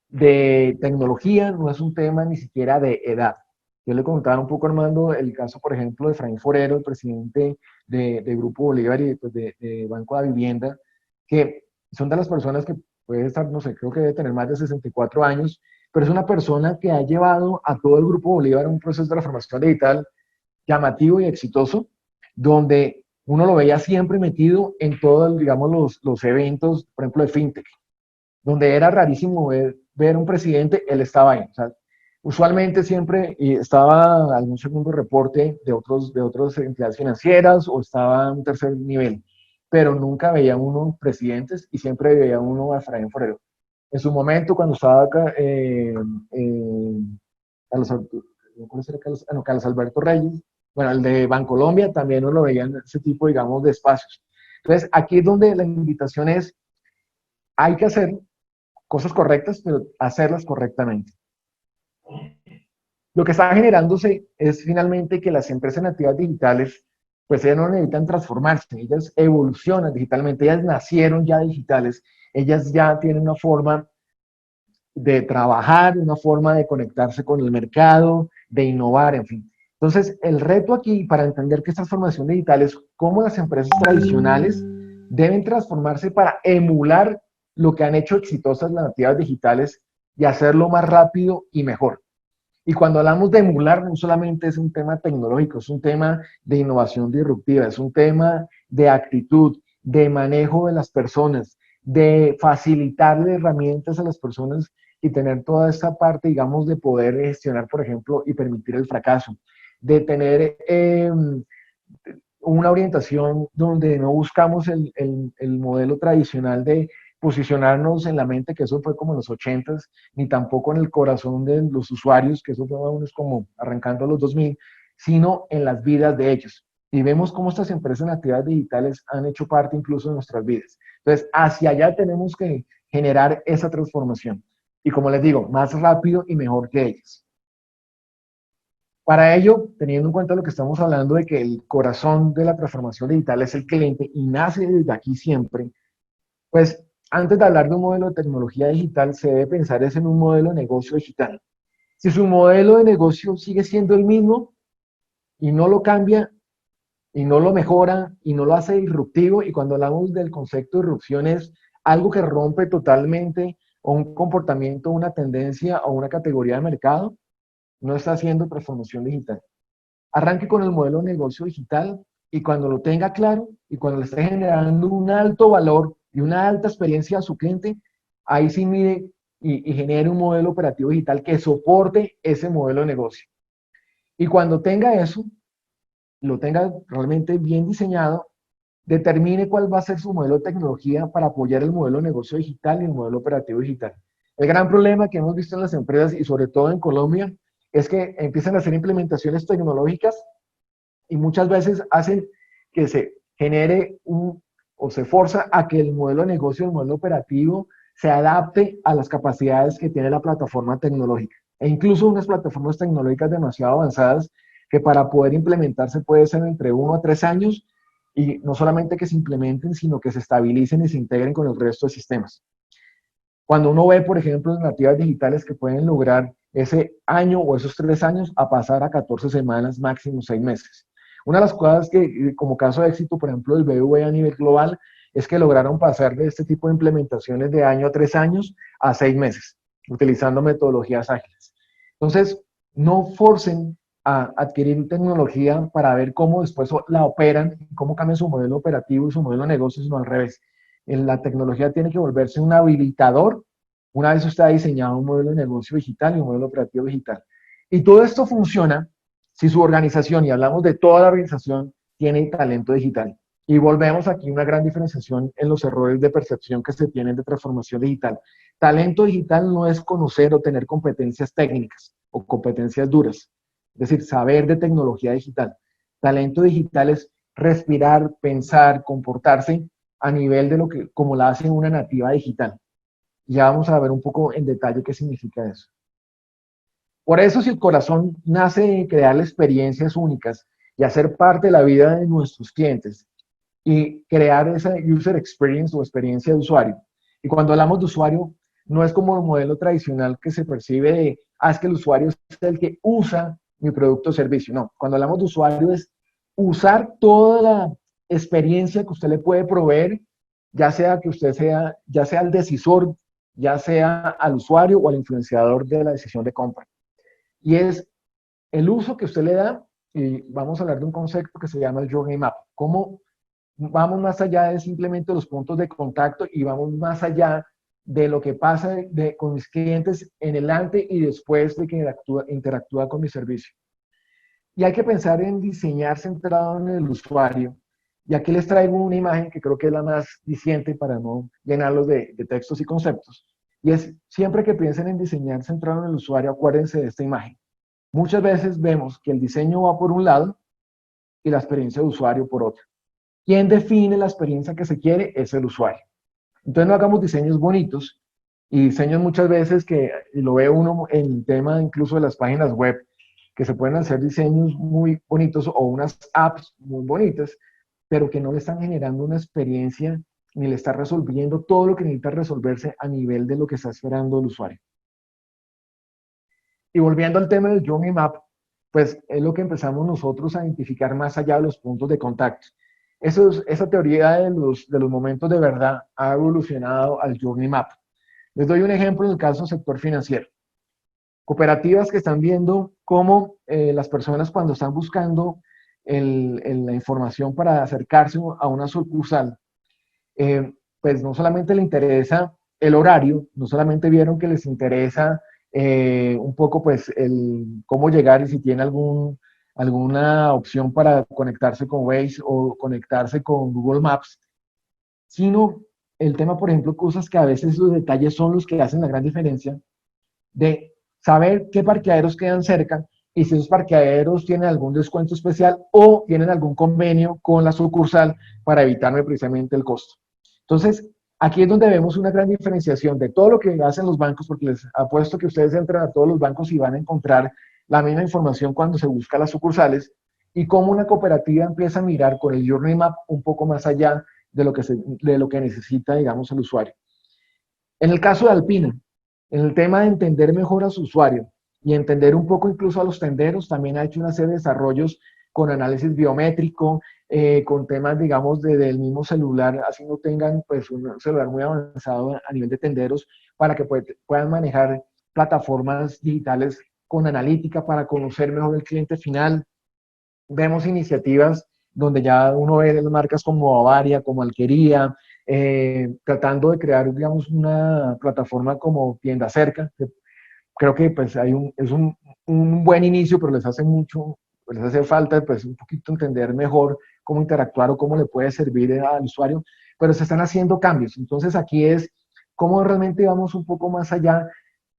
de tecnología, no es un tema ni siquiera de edad. Yo le contaba un poco, Armando, el caso, por ejemplo, de Efraín Forero, el presidente de Grupo Bolívar y pues, de Banco de Vivienda, que son de las personas que puede estar, no sé, creo que debe tener más de 64 años, pero es una persona que ha llevado a todo el Grupo Bolívar a un proceso de transformación digital llamativo y exitoso, donde uno lo veía siempre metido en todos, digamos, los eventos, por ejemplo, de FinTech, donde era rarísimo ver un presidente, él estaba ahí. O sea, usualmente siempre estaba algún segundo reporte de otras entidades financieras o estaba en un tercer nivel, pero nunca veía uno presidentes y siempre veía uno a Efraín Forero. En su momento, cuando estaba Carlos Alberto Reyes, bueno, el de Bancolombia, también uno lo veía en ese tipo, digamos, de espacios. Entonces, aquí es donde la invitación es, hay que hacer cosas correctas, pero hacerlas correctamente. Lo que está generándose es finalmente que las empresas nativas digitales, pues ellas no necesitan transformarse, ellas evolucionan digitalmente, ellas nacieron ya digitales, ellas ya tienen una forma de trabajar, una forma de conectarse con el mercado, de innovar, en fin. Entonces, el reto aquí para entender qué es transformación digital es cómo las empresas tradicionales deben transformarse para emular lo que han hecho exitosas las nativas digitales y hacerlo más rápido y mejor. Y cuando hablamos de emular, no solamente es un tema tecnológico, es un tema de innovación disruptiva, es un tema de actitud, de manejo de las personas, de facilitarle herramientas a las personas y tener toda esta parte, digamos, de poder gestionar, por ejemplo, y permitir el fracaso, de tener una orientación donde no buscamos el modelo tradicional de posicionarnos en la mente, que eso fue como en los 80s, ni tampoco en el corazón de los usuarios, que eso fue unos como arrancando los 2000, sino en las vidas de ellos. Y vemos cómo estas empresas nativas digitales han hecho parte incluso de nuestras vidas. Entonces, hacia allá tenemos que generar esa transformación. Y como les digo, más rápido y mejor que ellas. Para ello, teniendo en cuenta lo que estamos hablando de que el corazón de la transformación digital es el cliente y nace desde aquí siempre, pues antes de hablar de un modelo de tecnología digital, se debe pensar en un modelo de negocio digital. Si su modelo de negocio sigue siendo el mismo y no lo cambia y no lo mejora y no lo hace disruptivo, y cuando hablamos del concepto de disrupción es algo que rompe totalmente un comportamiento, una tendencia o una categoría de mercado, no está haciendo transformación digital. Arranque con el modelo de negocio digital y cuando lo tenga claro y cuando le esté generando un alto valor y una alta experiencia a su cliente, ahí sí mide y genere un modelo operativo digital que soporte ese modelo de negocio. Y cuando tenga eso, lo tenga realmente bien diseñado, determine cuál va a ser su modelo de tecnología para apoyar el modelo de negocio digital y el modelo operativo digital. El gran problema que hemos visto en las empresas y sobre todo en Colombia es que empiezan a hacer implementaciones tecnológicas y muchas veces hacen que se genere o se forza a que el modelo de negocio, el modelo operativo, se adapte a las capacidades que tiene la plataforma tecnológica. E incluso unas plataformas tecnológicas demasiado avanzadas que para poder implementarse puede ser entre 1 a 3 años y no solamente que se implementen, sino que se estabilicen y se integren con el resto de sistemas. Cuando uno ve, por ejemplo, las nativas digitales que pueden lograr ese año o esos 3 años a pasar a 14 semanas, máximo 6 meses. Una de las cosas que, como caso de éxito, por ejemplo, del BBVA a nivel global, es que lograron pasar de este tipo de implementaciones de año a 3 años a 6 meses, utilizando metodologías ágiles. Entonces, no forcen a adquirir tecnología para ver cómo después la operan, cómo cambian su modelo operativo y su modelo de negocio, sino al revés. La tecnología tiene que volverse un habilitador una vez usted ha diseñado un modelo de negocio digital y un modelo operativo digital. Y todo esto funciona si su organización, y hablamos de toda la organización, tiene talento digital. Y volvemos aquí a una gran diferenciación en los errores de percepción que se tienen de transformación digital. Talento digital no es conocer o tener competencias técnicas o competencias duras, es decir, saber de tecnología digital. Talento digital es respirar, pensar, comportarse a nivel de lo que, como la hace una nativa digital. Ya vamos a ver un poco en detalle qué significa eso. Por eso, si el corazón nace de crear experiencias únicas y hacer parte de la vida de nuestros clientes y crear esa user experience o experiencia de usuario. Y cuando hablamos de usuario, no es como el modelo tradicional que se percibe de, es que el usuario es el que usa mi producto o servicio. No, cuando hablamos de usuario es usar toda la experiencia que usted le puede proveer, ya sea que usted sea, ya sea el decisor, ya sea al usuario o al influenciador de la decisión de compra. Y es el uso que usted le da, y vamos a hablar de un concepto que se llama el Journey Map. Cómo vamos más allá de simplemente los puntos de contacto y vamos más allá de lo que pasa con mis clientes en el antes y después de que interactúa con mi servicio. Y hay que pensar en diseñar centrado en el usuario. Y aquí les traigo una imagen que creo que es la más diciente para no llenarlos de textos y conceptos. Y es, siempre que piensen en diseñar centrado en el usuario, acuérdense de esta imagen. Muchas veces vemos que el diseño va por un lado y la experiencia de usuario por otro. ¿Quién define la experiencia que se quiere? Es el usuario. Entonces no hagamos diseños bonitos y diseños muchas veces que, y lo ve uno en el tema incluso de las páginas web, que se pueden hacer diseños muy bonitos o unas apps muy bonitas, pero que no le están generando una experiencia ni le está resolviendo todo lo que necesita resolverse a nivel de lo que está esperando el usuario. Y volviendo al tema del Journey Map, pues es lo que empezamos nosotros a identificar más allá de los puntos de contacto. Esa teoría de los momentos de verdad ha evolucionado al Journey Map. Les doy un ejemplo en el caso del sector financiero. Cooperativas que están viendo cómo las personas cuando están buscando la información para acercarse a una sucursal, pues no solamente le interesa el horario, no solamente vieron que les interesa un poco pues cómo llegar y si tiene alguna opción para conectarse con Waze o conectarse con Google Maps, sino el tema, por ejemplo, cosas que a veces los detalles son los que hacen la gran diferencia de saber qué parqueaderos quedan cerca y si esos parqueaderos tienen algún descuento especial o tienen algún convenio con la sucursal para evitarme precisamente el costo. Entonces, aquí es donde vemos una gran diferenciación de todo lo que hacen los bancos, porque les apuesto que ustedes entran a todos los bancos y van a encontrar la misma información cuando se busca las sucursales, y cómo una cooperativa empieza a mirar con el Journey Map un poco más allá de lo que necesita, digamos, el usuario. En el caso de Alpina, en el tema de entender mejor a su usuario y entender un poco incluso a los tenderos, también ha hecho una serie de desarrollos con análisis biométrico, con temas, digamos, del mismo celular, así no tengan pues un celular muy avanzado a nivel de tenderos, para que puedan manejar plataformas digitales con analítica para conocer mejor el cliente final. Vemos iniciativas donde ya uno ve las marcas como Bavaria, como Alquería, tratando de crear, digamos, una plataforma como Tienda Cerca. Creo que pues es un buen inicio, pero les hace falta pues un poquito entender mejor cómo interactuar o cómo le puede servir al usuario, pero se están haciendo cambios. Entonces aquí es cómo realmente vamos un poco más allá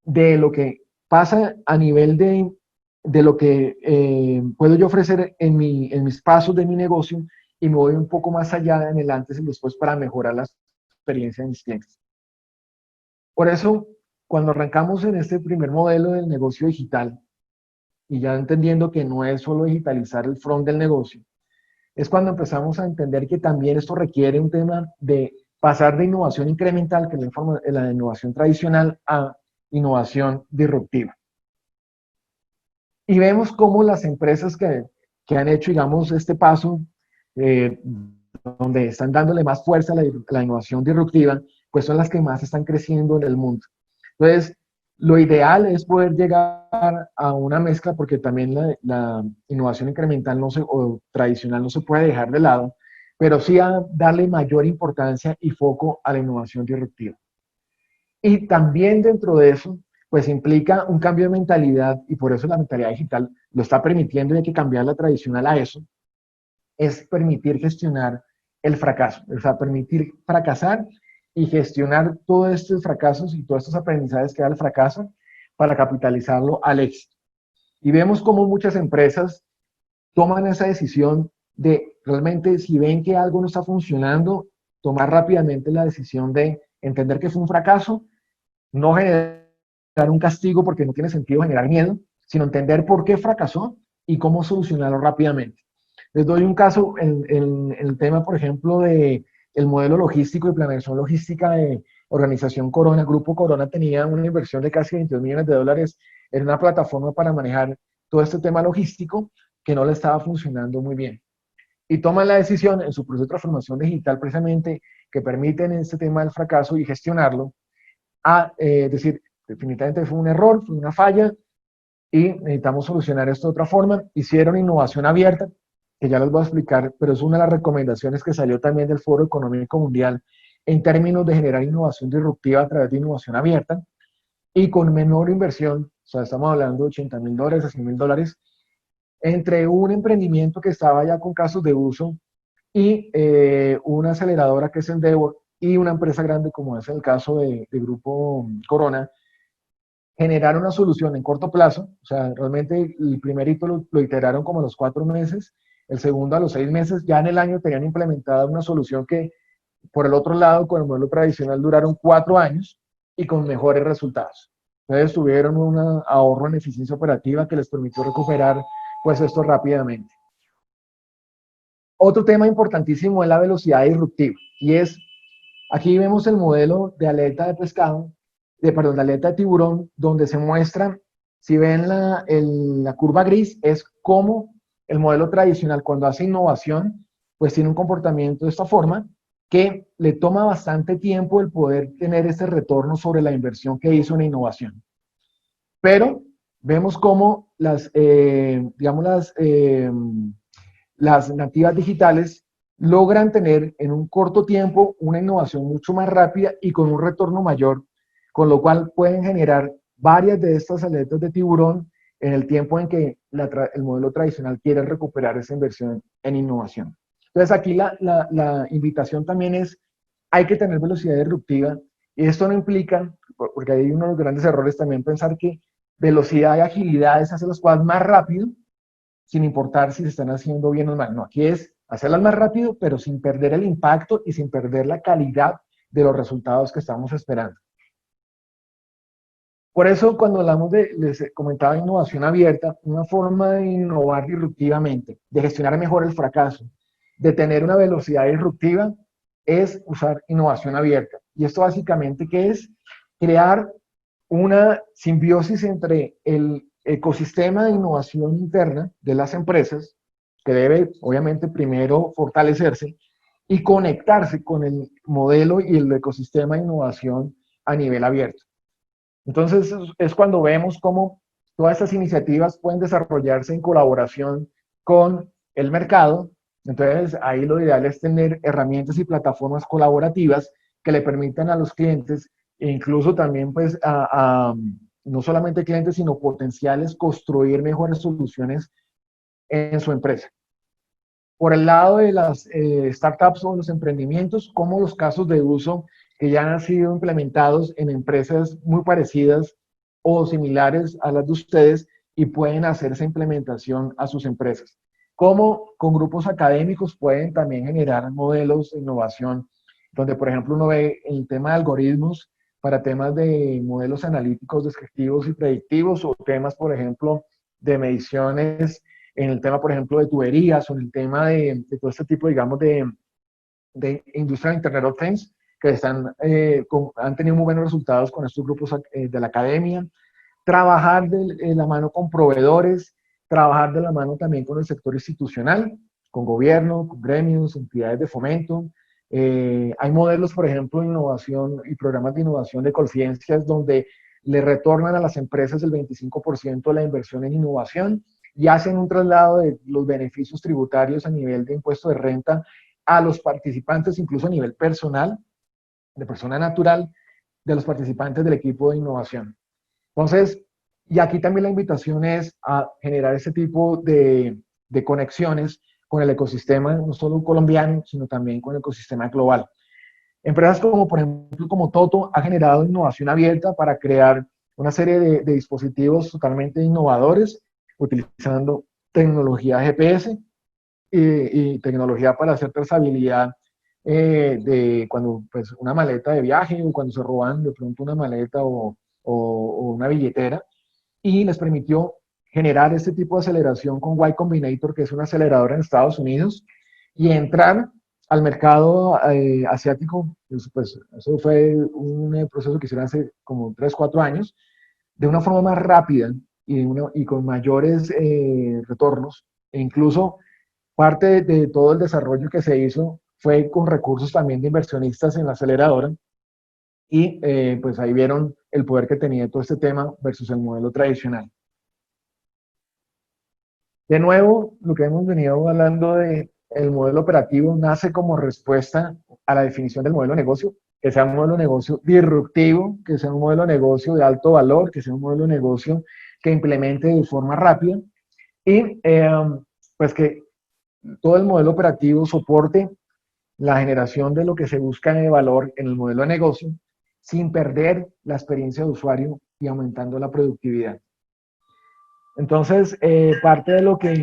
de lo que pasa a nivel de lo que puedo yo ofrecer en mis pasos de mi negocio, y me voy un poco más allá en el antes y después para mejorar la experiencia de mis clientes. Por eso, cuando arrancamos en este primer modelo del negocio digital, y ya entendiendo que no es solo digitalizar el front del negocio, es cuando empezamos a entender que también esto requiere un tema de pasar de innovación incremental, que es la innovación tradicional, a innovación disruptiva. Y vemos cómo las empresas que han hecho, digamos, este paso, donde están dándole más fuerza a la innovación disruptiva, pues son las que más están creciendo en el mundo. Entonces, lo ideal es poder llegar a una mezcla, porque también la innovación incremental o tradicional no se puede dejar de lado, pero sí a darle mayor importancia y foco a la innovación disruptiva. Y también dentro de eso, pues implica un cambio de mentalidad, y por eso la mentalidad digital lo está permitiendo, y hay que cambiar la tradicional a eso, es permitir gestionar el fracaso, o sea, permitir fracasar y gestionar todos estos fracasos y todos estos aprendizajes que da el fracaso para capitalizarlo al éxito. Y vemos cómo muchas empresas toman esa decisión de realmente, si ven que algo no está funcionando, tomar rápidamente la decisión de entender que fue un fracaso, no generar un castigo porque no tiene sentido generar miedo, sino entender por qué fracasó y cómo solucionarlo rápidamente. Les doy un caso en el tema, por ejemplo, de el modelo logístico y planeación logística de Organización Corona. Grupo Corona tenía una inversión de casi $22 millones en una plataforma para manejar todo este tema logístico que no le estaba funcionando muy bien. Y toman la decisión en su proceso de transformación digital, precisamente, que permiten este tema del fracaso y gestionarlo, a decir, definitivamente fue un error, fue una falla, y necesitamos solucionar esto de otra forma. Hicieron innovación abierta, que ya les voy a explicar, pero es una de las recomendaciones que salió también del Foro Económico Mundial en términos de generar innovación disruptiva a través de innovación abierta y con menor inversión. O sea, estamos hablando de $80.000 a $100.000 entre un emprendimiento que estaba ya con casos de uso y una aceleradora que es Endeavor y una empresa grande como es el caso de Grupo Corona. Generar una solución en corto plazo, o sea, realmente el primer hito lo iteraron como a los 4 meses, el segundo a los 6 meses, ya en el año tenían implementada una solución que, por el otro lado, con el modelo tradicional duraron 4 años y con mejores resultados. Entonces tuvieron un ahorro en eficiencia operativa que les permitió recuperar pues esto rápidamente. Otro tema importantísimo es la velocidad disruptiva, y es, aquí vemos el modelo de aleta de pescado, de aleta de tiburón, donde se muestra Si ven la curva gris, es como el modelo tradicional cuando hace innovación, pues tiene un comportamiento de esta forma, que le toma bastante tiempo el poder tener ese retorno sobre la inversión que hizo en innovación. Pero vemos cómo las nativas digitales logran tener en un corto tiempo una innovación mucho más rápida y con un retorno mayor, con lo cual pueden generar varias de estas aletas de tiburón en el tiempo en que el modelo tradicional quiere recuperar esa inversión en innovación. Entonces aquí la invitación también es, hay que tener velocidad disruptiva, y esto no implica, porque hay uno de los grandes errores también, pensar que velocidad y agilidad es hacer las cosas más rápido, sin importar si se están haciendo bien o mal. No, aquí es hacerlas más rápido, pero sin perder el impacto y sin perder la calidad de los resultados que estamos esperando. Por eso, cuando hablamos les comentaba innovación abierta, una forma de innovar disruptivamente, de gestionar mejor el fracaso, de tener una velocidad disruptiva, es usar innovación abierta. Y esto básicamente, ¿qué es? Crear una simbiosis entre el ecosistema de innovación interna de las empresas, que debe, obviamente, primero fortalecerse, y conectarse con el modelo y el ecosistema de innovación a nivel abierto. Entonces, es cuando vemos cómo todas estas iniciativas pueden desarrollarse en colaboración con el mercado. Entonces, ahí lo ideal es tener herramientas y plataformas colaborativas que le permitan a los clientes, e incluso también pues no solamente clientes, sino potenciales, construir mejores soluciones en su empresa. Por el lado de las startups o los emprendimientos, como los casos de uso que ya han sido implementados en empresas muy parecidas o similares a las de ustedes y pueden hacer esa implementación a sus empresas. Como con grupos académicos pueden también generar modelos de innovación, donde por ejemplo uno ve el tema de algoritmos para temas de modelos analíticos, descriptivos y predictivos, o temas por ejemplo de mediciones en el tema por ejemplo de tuberías, o en el tema de todo este tipo digamos de industria de Internet of Things, que han tenido muy buenos resultados con estos grupos de la academia. Trabajar de la mano con proveedores, trabajar de la mano también con el sector institucional, con gobierno, con gremios, entidades de fomento. Hay modelos, por ejemplo, de innovación y programas de innovación de conciencias donde le retornan a las empresas el 25% de la inversión en innovación y hacen un traslado de los beneficios tributarios a nivel de impuesto de renta a los participantes, incluso a nivel personal, de persona natural, de los participantes del equipo de innovación. Entonces, y aquí también la invitación es a generar ese tipo de conexiones con el ecosistema, no solo colombiano, sino también con el ecosistema global. Empresas como, por ejemplo, como Toto, ha generado innovación abierta para crear una serie de dispositivos totalmente innovadores, utilizando tecnología GPS y tecnología para hacer trazabilidad de cuando pues, una maleta de viaje o cuando se roban de pronto una maleta o una billetera, y les permitió generar este tipo de aceleración con Y Combinator, que es una aceleradora en Estados Unidos, y entrar al mercado asiático. Pues, eso fue un proceso que hicieron hace como 3, 4 años, de una forma más rápida y con mayores retornos, e incluso parte de todo el desarrollo que se hizo fue con recursos también de inversionistas en la aceleradora, y pues ahí vieron el poder que tenía todo este tema versus el modelo tradicional. De nuevo, lo que hemos venido hablando de el modelo operativo nace como respuesta a la definición del modelo de negocio, que sea un modelo de negocio disruptivo, que sea un modelo de negocio de alto valor, que sea un modelo de negocio que implemente de forma rápida, y pues que todo el modelo operativo soporte la generación de lo que se busca de valor en el modelo de negocio, sin perder la experiencia de usuario y aumentando la productividad. Entonces, parte de lo que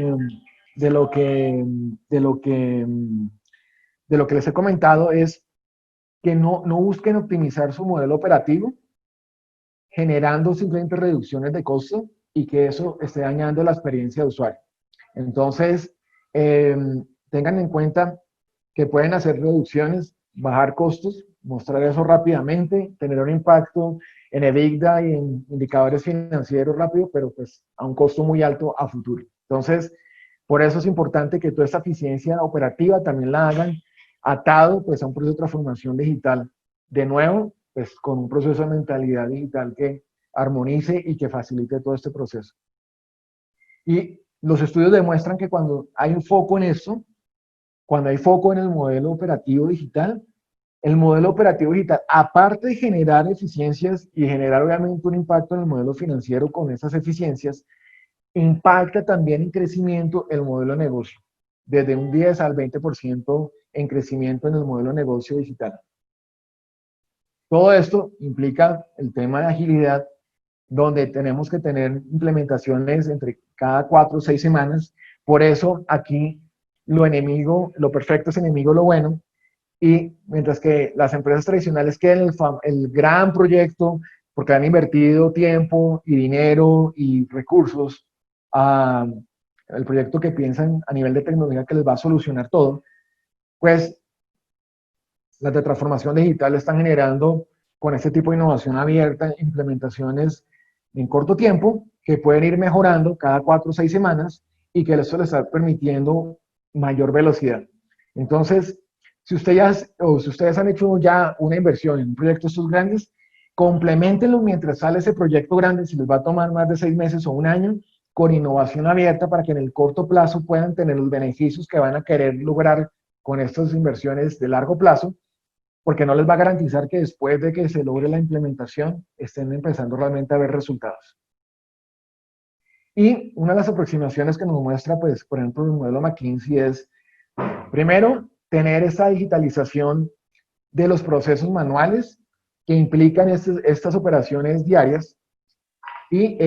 les he comentado es que no busquen optimizar su modelo operativo, generando simplemente reducciones de costo y que eso esté dañando la experiencia de usuario. Entonces, tengan en cuenta que pueden hacer reducciones, bajar costos, mostrar eso rápidamente, tener un impacto en EBITDA y en indicadores financieros rápido, pero pues a un costo muy alto a futuro. Entonces, por eso es importante que toda esta eficiencia operativa también la hagan atado pues a un proceso de transformación digital. De nuevo, pues con un proceso de mentalidad digital que armonice y que facilite todo este proceso. Y los estudios demuestran que cuando hay un foco en esto, cuando hay foco en el modelo operativo digital, el modelo operativo digital, aparte de generar eficiencias y generar obviamente un impacto en el modelo financiero con esas eficiencias, impacta también en crecimiento el modelo de negocio, desde un 10 al 20% en crecimiento en el modelo de negocio digital. Todo esto implica el tema de agilidad, donde tenemos que tener implementaciones entre cada 4 o 6 semanas. Por eso aquí lo perfecto es enemigo de lo bueno, y mientras que las empresas tradicionales quieren el gran proyecto, porque han invertido tiempo y dinero y recursos a el proyecto que piensan a nivel de tecnología que les va a solucionar todo, pues las de transformación digital están generando con este tipo de innovación abierta implementaciones en corto tiempo que pueden ir mejorando cada 4 o 6 semanas y que eso les está permitiendo mayor velocidad. Entonces, si ustedes han hecho ya una inversión en un proyecto de estos grandes, complementenlo mientras sale ese proyecto grande, si les va a tomar más de 6 meses o un año, con innovación abierta para que en el corto plazo puedan tener los beneficios que van a querer lograr con estas inversiones de largo plazo, porque no les va a garantizar que después de que se logre la implementación estén empezando realmente a ver resultados. Y una de las aproximaciones que nos muestra, pues, por ejemplo, el modelo McKinsey es, primero, tener esta digitalización de los procesos manuales que implican estas operaciones diarias y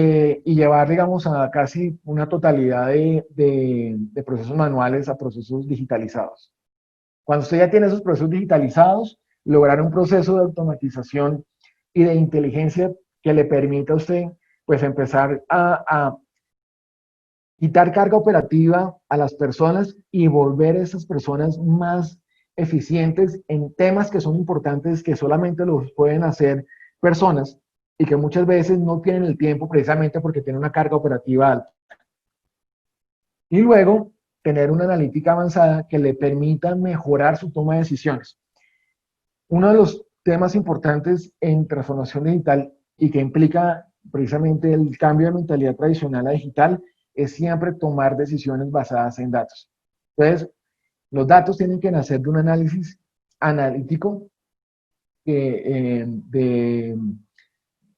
llevar, digamos, a casi una totalidad de procesos manuales a procesos digitalizados. Cuando usted ya tiene esos procesos digitalizados, lograr un proceso de automatización y de inteligencia que le permita a usted, pues, empezar a quitar carga operativa a las personas y volver a esas personas más eficientes en temas que son importantes, que solamente los pueden hacer personas y que muchas veces no tienen el tiempo precisamente porque tienen una carga operativa alta. Y luego, tener una analítica avanzada que le permita mejorar su toma de decisiones. Uno de los temas importantes en transformación digital y que implica precisamente el cambio de mentalidad tradicional a digital es siempre tomar decisiones basadas en datos. Entonces, los datos tienen que nacer de un análisis analítico que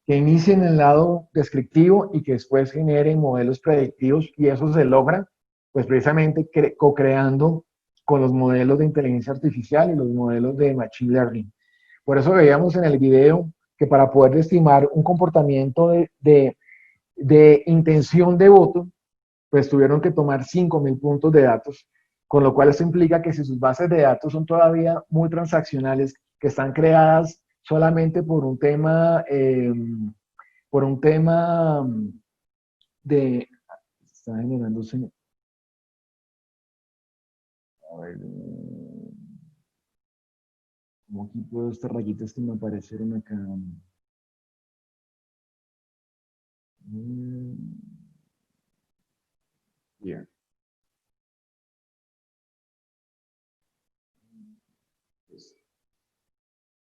inicie en el lado descriptivo y que después genere modelos predictivos, y eso se logra pues precisamente co-creando con los modelos de inteligencia artificial y los modelos de machine learning. Por eso veíamos en el video que para poder estimar un comportamiento de intención de voto, pues tuvieron que tomar 5.000 puntos de datos, con lo cual eso implica que si sus bases de datos son todavía muy transaccionales, que están creadas solamente por un tema de... Está generándose... A ver... Como aquí puedo estas rayitas que me aparecieron acá. Bien.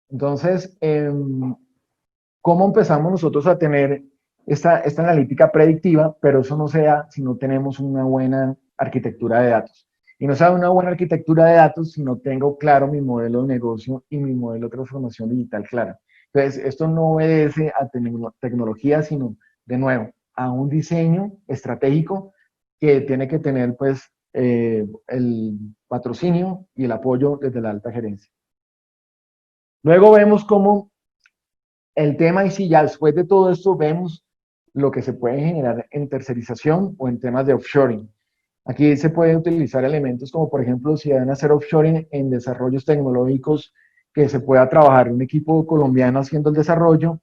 Entonces, ¿cómo empezamos nosotros a tener esta analítica predictiva? Pero eso no se da si no tenemos una buena arquitectura de datos. Y no se da una buena arquitectura de datos si no tengo claro mi modelo de negocio y mi modelo de transformación digital claro. Entonces, esto no obedece a tecnología, sino, de nuevo, a un diseño estratégico que tiene que tener, pues, el patrocinio y el apoyo desde la alta gerencia. Luego vemos cómo el tema, y si ya después de todo esto vemos lo que se puede generar en tercerización o en temas de offshoring. Aquí se pueden utilizar elementos como, por ejemplo, si van a hacer offshoring en desarrollos tecnológicos, que se pueda trabajar un equipo colombiano haciendo el desarrollo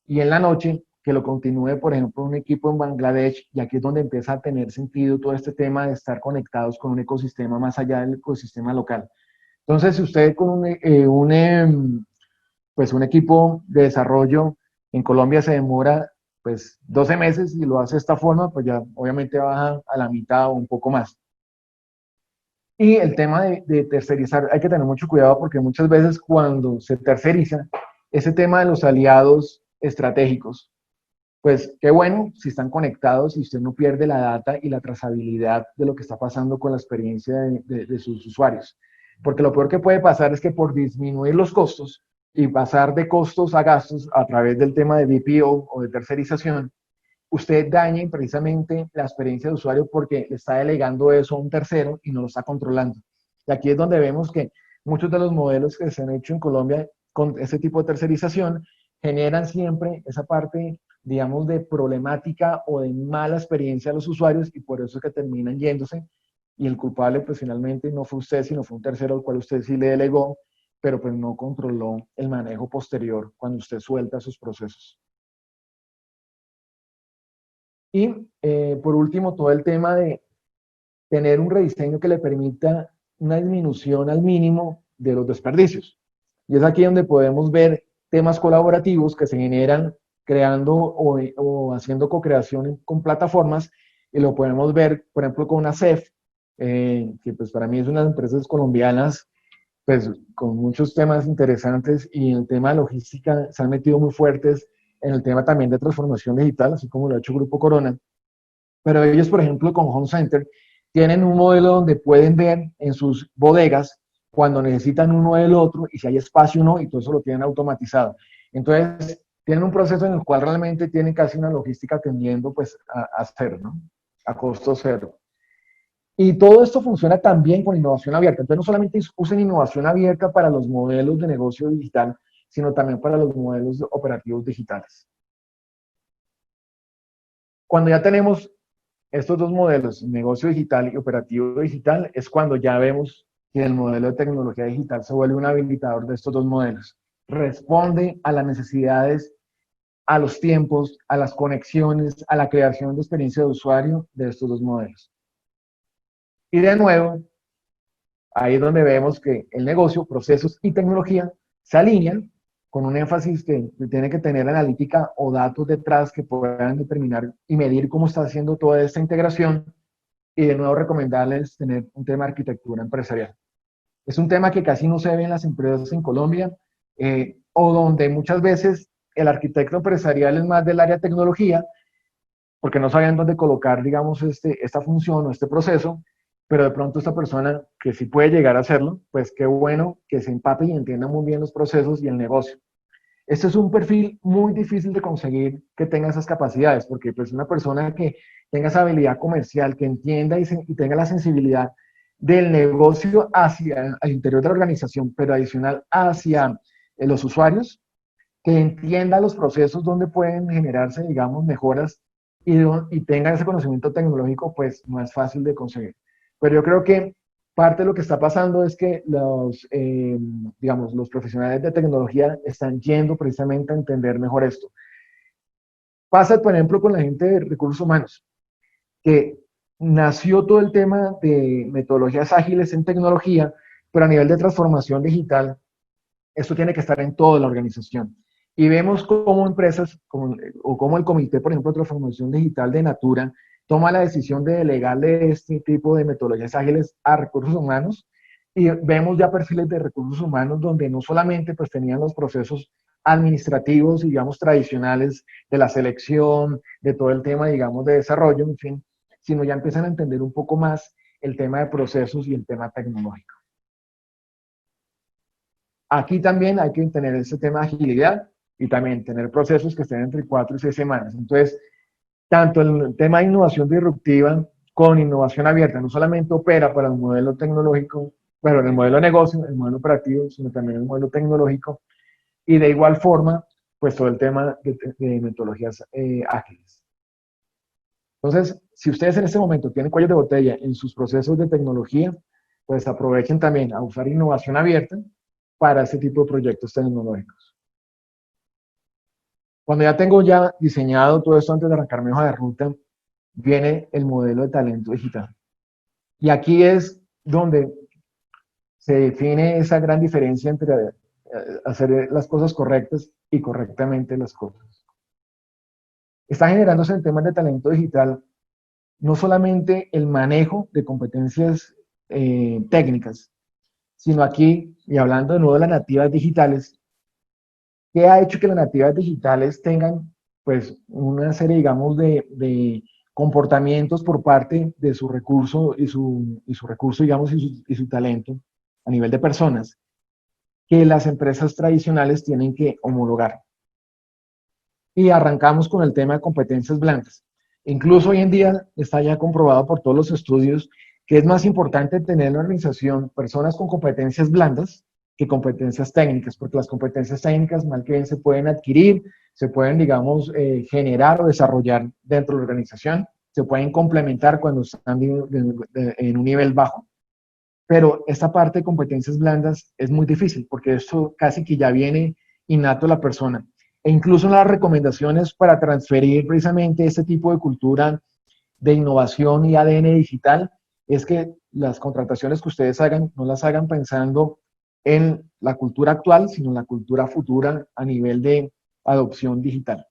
y en la noche que lo continúe, por ejemplo, un equipo en Bangladesh, y aquí es donde empieza a tener sentido todo este tema de estar conectados con un ecosistema más allá del ecosistema local. Entonces, si usted con pues un equipo de desarrollo en Colombia se demora pues 12 meses y lo hace de esta forma, pues ya obviamente baja a la mitad o un poco más. Y el tema de tercerizar, hay que tener mucho cuidado porque muchas veces cuando se terceriza, ese tema de los aliados estratégicos, pues qué bueno si están conectados y usted no pierde la data y la trazabilidad de lo que está pasando con la experiencia de sus usuarios. Porque lo peor que puede pasar es que por disminuir los costos y pasar de costos a gastos a través del tema de BPO o de tercerización, usted dañe precisamente la experiencia de usuario porque le está delegando eso a un tercero y no lo está controlando. Y aquí es donde vemos que muchos de los modelos que se han hecho en Colombia con ese tipo de tercerización generan siempre esa parte, digamos, de problemática o de mala experiencia a los usuarios y por eso es que terminan yéndose y el culpable pues finalmente no fue usted, sino fue un tercero al cual usted sí le delegó, pero pues no controló el manejo posterior cuando usted suelta sus procesos. Y por último, todo el tema de tener un rediseño que le permita una disminución al mínimo de los desperdicios. Y es aquí donde podemos ver temas colaborativos que se generan creando o haciendo co-creación con plataformas, y lo podemos ver, por ejemplo, con una CEF, que pues para mí es una de las empresas colombianas, pues con muchos temas interesantes, y en el tema de logística se han metido muy fuertes en el tema también de transformación digital, así como lo ha hecho Grupo Corona. Pero ellos, por ejemplo, con Home Center, tienen un modelo donde pueden ver en sus bodegas cuando necesitan uno del otro y si hay espacio o no, y todo eso lo tienen automatizado. Entonces, tienen un proceso en el cual realmente tienen casi una logística tendiendo pues a cero, ¿no? A costo cero. Y todo esto funciona también con innovación abierta. Entonces, no solamente usen innovación abierta para los modelos de negocio digital, sino también para los modelos operativos digitales. Cuando ya tenemos estos dos modelos, negocio digital y operativo digital, es cuando ya vemos que el modelo de tecnología digital se vuelve un habilitador de estos dos modelos. Responde a las necesidades, a los tiempos, a las conexiones, a la creación de experiencia de usuario de estos dos modelos. Y de nuevo, ahí es donde vemos que el negocio, procesos y tecnología se alinean con un énfasis que tiene que tener analítica o datos detrás que puedan determinar y medir cómo está haciendo toda esta integración, y de nuevo recomendarles tener un tema de arquitectura empresarial. Es un tema que casi no se ve en las empresas en Colombia, o donde muchas veces el arquitecto empresarial es más del área de tecnología, porque no sabían dónde colocar, digamos, esta función o este proceso, pero de pronto esta persona que sí puede llegar a hacerlo, pues qué bueno que se empape y entienda muy bien los procesos y el negocio. Este es un perfil muy difícil de conseguir que tenga esas capacidades, porque pues una persona que tenga esa habilidad comercial, que entienda y tenga la sensibilidad del negocio hacia el interior de la organización, pero adicional hacia los usuarios, que entienda los procesos donde pueden generarse, digamos, mejoras y tenga ese conocimiento tecnológico, pues no es fácil de conseguir. Pero yo creo que parte de lo que está pasando es que digamos, los profesionales de tecnología están yendo precisamente a entender mejor esto. Pasa, por ejemplo, con la gente de recursos humanos, que nació todo el tema de metodologías ágiles en tecnología, pero a nivel de transformación digital, esto tiene que estar en toda la organización. Y vemos cómo empresas, o como el Comité, por ejemplo, de Transformación Digital de Natura, toma la decisión de delegarle este tipo de metodologías ágiles a recursos humanos, y vemos ya perfiles de recursos humanos donde no solamente pues tenían los procesos administrativos, digamos, tradicionales de la selección, de todo el tema, digamos, de desarrollo, en fin, sino ya empiezan a entender un poco más el tema de procesos y el tema tecnológico. Aquí también hay que tener ese tema de agilidad y también tener procesos que estén entre 4 y 6 semanas. Entonces, tanto el tema de innovación disruptiva con innovación abierta no solamente opera para el modelo tecnológico, bueno, el modelo de negocio, el modelo operativo, sino también el modelo tecnológico, y de igual forma, pues todo el tema de metodologías ágiles. Entonces, si ustedes en este momento tienen cuellos de botella en sus procesos de tecnología, pues aprovechen también a usar innovación abierta para este tipo de proyectos tecnológicos. Cuando ya tengo diseñado todo esto antes de arrancar mi hoja de ruta, viene el modelo de talento digital. Y aquí es donde se define esa gran diferencia entre hacer las cosas correctas y correctamente las cosas. Está generándose en temas de talento digital no solamente el manejo de competencias técnicas, sino aquí, y hablando de nuevo de las nativas digitales, ¿qué ha hecho que las nativas digitales tengan pues una serie, digamos, de comportamientos por parte de su recurso y su recurso, digamos, y su talento a nivel de personas, que las empresas tradicionales tienen que homologar? Y arrancamos con el tema de competencias blandas. Incluso hoy en día está ya comprobado por todos los estudios que es más importante tener en la organización personas con competencias blandas que competencias técnicas, porque las competencias técnicas mal que bien se pueden adquirir, se pueden, digamos, generar o desarrollar dentro de la organización, se pueden complementar cuando están en un nivel bajo, pero esta parte de competencias blandas es muy difícil, porque esto casi que ya viene innato a la persona. E incluso las recomendaciones para transferir precisamente este tipo de cultura de innovación y ADN digital es que las contrataciones que ustedes hagan no las hagan pensando en la cultura actual, sino en la cultura futura a nivel de adopción digital.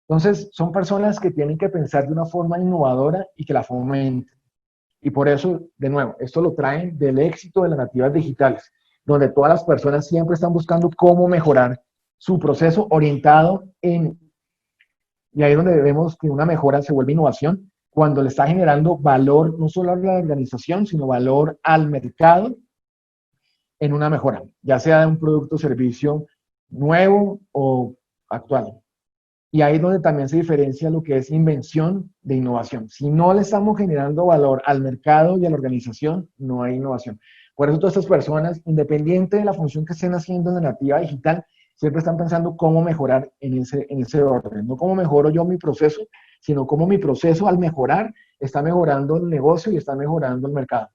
Entonces, son personas que tienen que pensar de una forma innovadora y que la fomenten. Y por eso, de nuevo, esto lo traen del éxito de las nativas digitales, donde todas las personas siempre están buscando cómo mejorar su proceso orientado en, y ahí es donde vemos que una mejora se vuelve innovación, cuando le está generando valor no solo a la organización, sino valor al mercado en una mejora, ya sea de un producto o servicio nuevo o actual. Y ahí es donde también se diferencia lo que es invención de innovación. Si no le estamos generando valor al mercado y a la organización, no hay innovación. Por eso todas estas personas, independiente de la función que estén haciendo en la nativa digital, siempre están pensando cómo mejorar en ese orden. No cómo mejoro yo mi proceso, sino cómo mi proceso al mejorar está mejorando el negocio y está mejorando el mercado.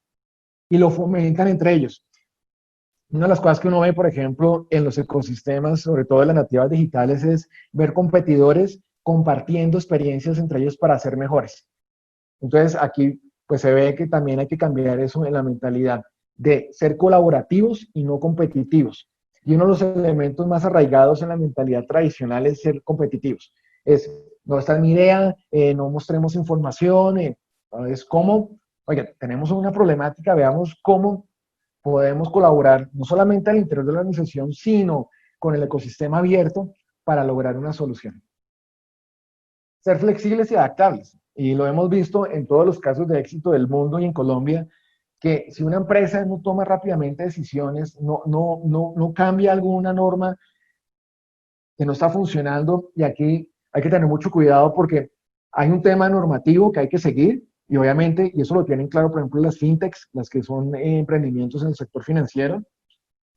Y lo fomentan entre ellos. Una de las cosas que uno ve, por ejemplo, en los ecosistemas, sobre todo en las nativas digitales, es ver competidores compartiendo experiencias entre ellos para ser mejores. Entonces, aquí pues se ve que también hay que cambiar eso en la mentalidad de ser colaborativos y no competitivos. Y uno de los elementos más arraigados en la mentalidad tradicional es ser competitivos. Es, no está en mi idea, no mostremos información, es como, oye, tenemos una problemática, veamos cómo podemos colaborar no solamente al interior de la organización, sino con el ecosistema abierto para lograr una solución. Ser flexibles y adaptables. Y lo hemos visto en todos los casos de éxito del mundo y en Colombia, que si una empresa no toma rápidamente decisiones, no cambia alguna norma que no está funcionando, y aquí hay que tener mucho cuidado porque hay un tema normativo que hay que seguir, y obviamente, y eso lo tienen claro, por ejemplo, las fintechs, las que son emprendimientos en el sector financiero,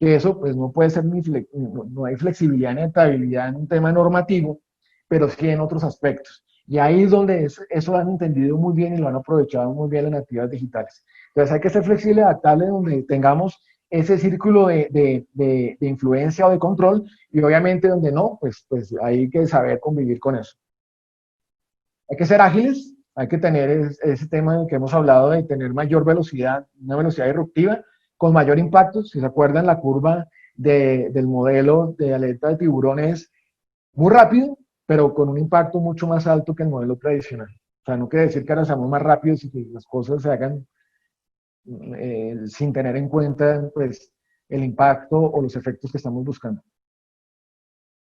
que eso pues no puede ser no hay flexibilidad ni adaptabilidad en un tema normativo, pero sí en otros aspectos. Y ahí es donde eso lo han entendido muy bien y lo han aprovechado muy bien las nativas digitales. Entonces hay que ser flexible y adaptable donde tengamos ese círculo de influencia o de control, y obviamente donde no, pues hay que saber convivir con eso. Hay que ser ágiles, hay que tener ese tema que hemos hablado de tener mayor velocidad, una velocidad disruptiva, con mayor impacto. Si se acuerdan, la curva del modelo de aleta de tiburón es muy rápido, pero con un impacto mucho más alto que el modelo tradicional. O sea, no quiere decir que ahora seamos más rápidos y que las cosas se hagan sin tener en cuenta pues, el impacto o los efectos que estamos buscando.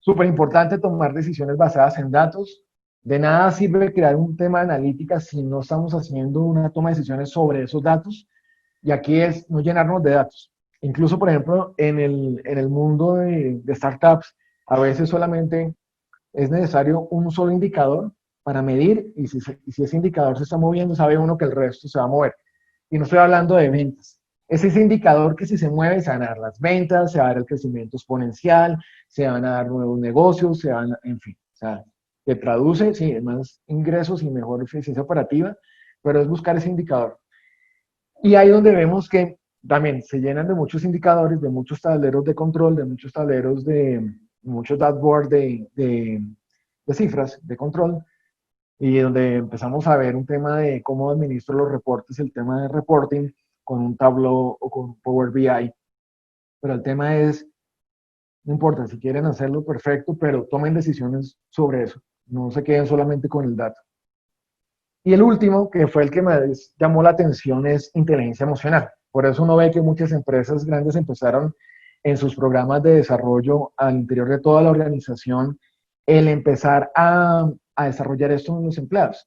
Súper importante tomar decisiones basadas en datos. De nada sirve crear un tema de analítica si no estamos haciendo una toma de decisiones sobre esos datos. Y aquí es no llenarnos de datos. Incluso, por ejemplo, en el mundo de startups, a veces solamente es necesario un solo indicador para medir, y si ese indicador se está moviendo, sabe uno que el resto se va a mover. Y no estoy hablando de ventas. Es ese indicador que si se mueve, se van a dar las ventas, se va a dar el crecimiento exponencial, se van a dar nuevos negocios, en fin. O sea, que traduce, sí, más ingresos y mejor eficiencia operativa, pero es buscar ese indicador. Y ahí donde vemos que también se llenan de muchos indicadores, de muchos tableros de control, de muchos tableros muchos dashboards de cifras de control, y donde empezamos a ver un tema de cómo administro los reportes, el tema de reporting con un Tableau o con Power BI. Pero el tema es No importa, si quieren hacerlo, perfecto, pero tomen decisiones sobre eso. No se queden solamente con el dato. Y el último, que fue el que me llamó la atención, es inteligencia emocional. Por eso uno ve que muchas empresas grandes empezaron en sus programas de desarrollo al interior de toda la organización el empezar a desarrollar esto en los empleados.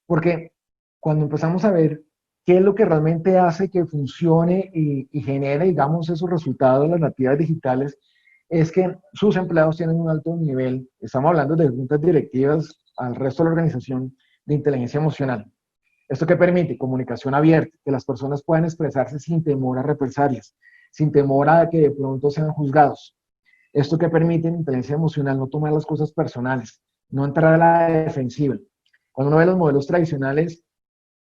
Porque cuando empezamos a ver qué es lo que realmente hace que funcione y genere, digamos, esos resultados de las nativas digitales, es que sus empleados tienen un alto nivel, estamos hablando de juntas directivas al resto de la organización, de inteligencia emocional. ¿Esto qué permite? Comunicación abierta, que las personas puedan expresarse sin temor a represalias, sin temor a que de pronto sean juzgados. ¿Esto qué permite? Inteligencia emocional, no tomar las cosas personales, no entrar a la defensiva. Cuando uno ve los modelos tradicionales,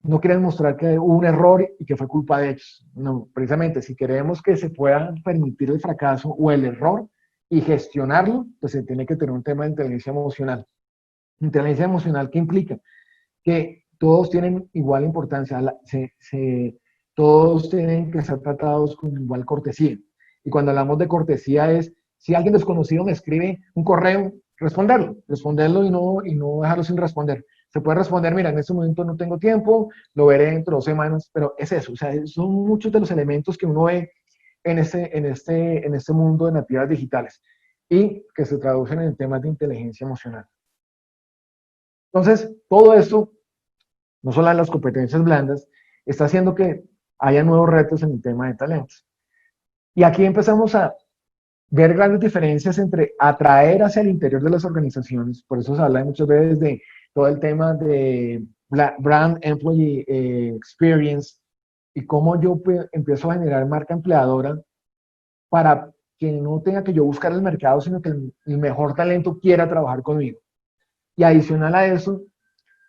no quieren mostrar que hubo un error y que fue culpa de ellos. No, precisamente, si queremos que se pueda permitir el fracaso o el error y gestionarlo, pues se tiene que tener un tema de inteligencia emocional. Inteligencia emocional, ¿qué implica? Que todos tienen igual importancia, todos tienen que ser tratados con igual cortesía. Y cuando hablamos de cortesía es, si alguien desconocido me escribe un correo, responderlo y no dejarlo sin responder. Se puede responder, mira, en este momento no tengo tiempo, lo veré dentro de 2 semanas, pero es eso, o sea, son muchos de los elementos que uno ve en este mundo de nativas digitales y que se traducen en temas de inteligencia emocional. Entonces, todo esto, no solo en las competencias blandas, está haciendo que haya nuevos retos en el tema de talentos. Y aquí empezamos a ver grandes diferencias entre atraer hacia el interior de las organizaciones, por eso se habla muchas veces de todo el tema de Brand Employee Experience y cómo yo empiezo a generar marca empleadora para que no tenga que yo buscar el mercado, sino que el mejor talento quiera trabajar conmigo. Y adicional a eso,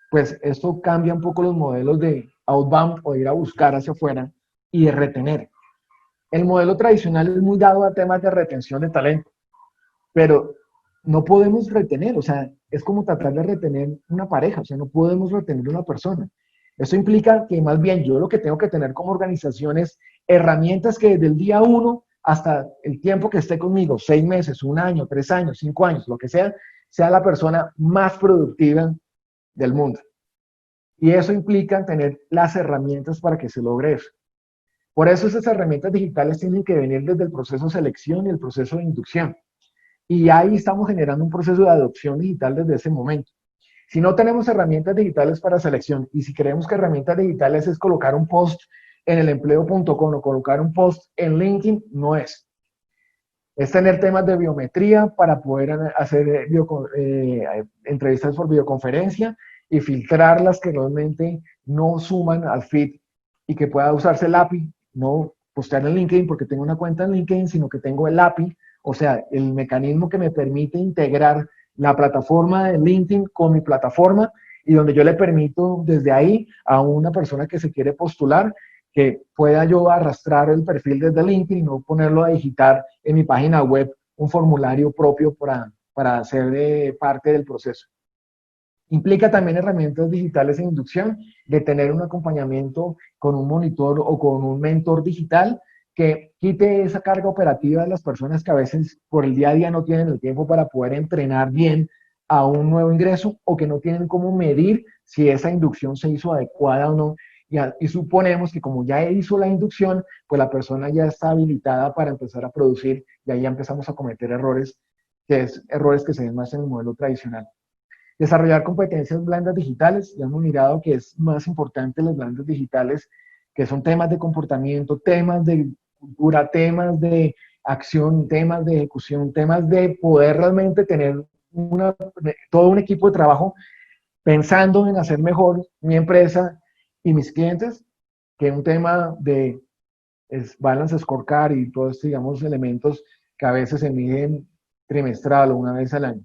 pues esto cambia un poco los modelos de outbound o de ir a buscar hacia afuera y de retener. El modelo tradicional es muy dado a temas de retención de talento, pero no podemos retener, o sea, es como tratar de retener una pareja, o sea, no podemos retener una persona. Eso implica que más bien yo lo que tengo que tener como organización es herramientas que desde el día 1 hasta el tiempo que esté conmigo, 6 meses, 1 año, 3 años, 5 años, lo que sea la persona más productiva del mundo. Y eso implica tener las herramientas para que se logre eso. Por eso esas herramientas digitales tienen que venir desde el proceso de selección y el proceso de inducción. Y ahí estamos generando un proceso de adopción digital desde ese momento. Si no tenemos herramientas digitales para selección y si creemos que herramientas digitales es colocar un post en el empleo.com o colocar un post en LinkedIn, no es. Es tener temas de biometría para poder hacer entrevistas por videoconferencia y filtrar las que realmente no suman al feed y que pueda usarse el API, no postear en LinkedIn porque tengo una cuenta en LinkedIn, sino que tengo el API, o sea, el mecanismo que me permite integrar la plataforma de LinkedIn con mi plataforma y donde yo le permito desde ahí a una persona que se quiere postular que pueda yo arrastrar el perfil desde LinkedIn y no ponerlo a digitar en mi página web un formulario propio para ser parte del proceso. Implica también herramientas digitales en inducción, de tener un acompañamiento con un monitor o con un mentor digital que quite esa carga operativa de las personas que a veces por el día a día no tienen el tiempo para poder entrenar bien a un nuevo ingreso o que no tienen cómo medir si esa inducción se hizo adecuada o no. Y suponemos que como ya hizo la inducción, pues la persona ya está habilitada para empezar a producir y ahí ya empezamos a cometer errores que se ven más en el modelo tradicional. Desarrollar competencias blandas digitales, ya hemos mirado que es más importante las blandas digitales, que son temas de comportamiento, temas de cultura, temas de acción, temas de ejecución, temas de poder realmente tener todo un equipo de trabajo pensando en hacer mejor mi empresa y mis clientes, que un tema de balance scorecard y todos estos, digamos, elementos que a veces se miden trimestral o una vez al año.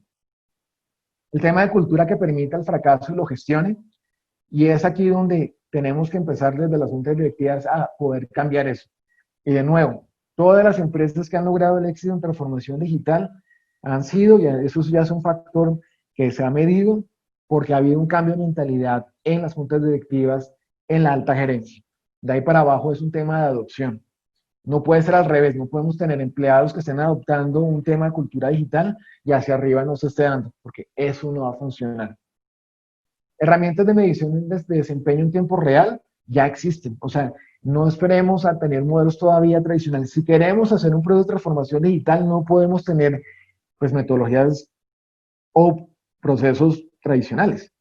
El tema de cultura que permita el fracaso y lo gestione, y es aquí donde tenemos que empezar desde las juntas directivas a poder cambiar eso. Y de nuevo, todas las empresas que han logrado el éxito en transformación digital han sido, y eso ya es un factor que se ha medido, porque ha habido un cambio de mentalidad en las juntas directivas, en la alta gerencia. De ahí para abajo es un tema de adopción. No puede ser al revés, no podemos tener empleados que estén adoptando un tema de cultura digital y hacia arriba no se esté dando, porque eso no va a funcionar. Herramientas de medición de desempeño en tiempo real ya existen, o sea, no esperemos a tener modelos todavía tradicionales. Si queremos hacer un proceso de transformación digital, no podemos tener pues metodologías o procesos tradicionales.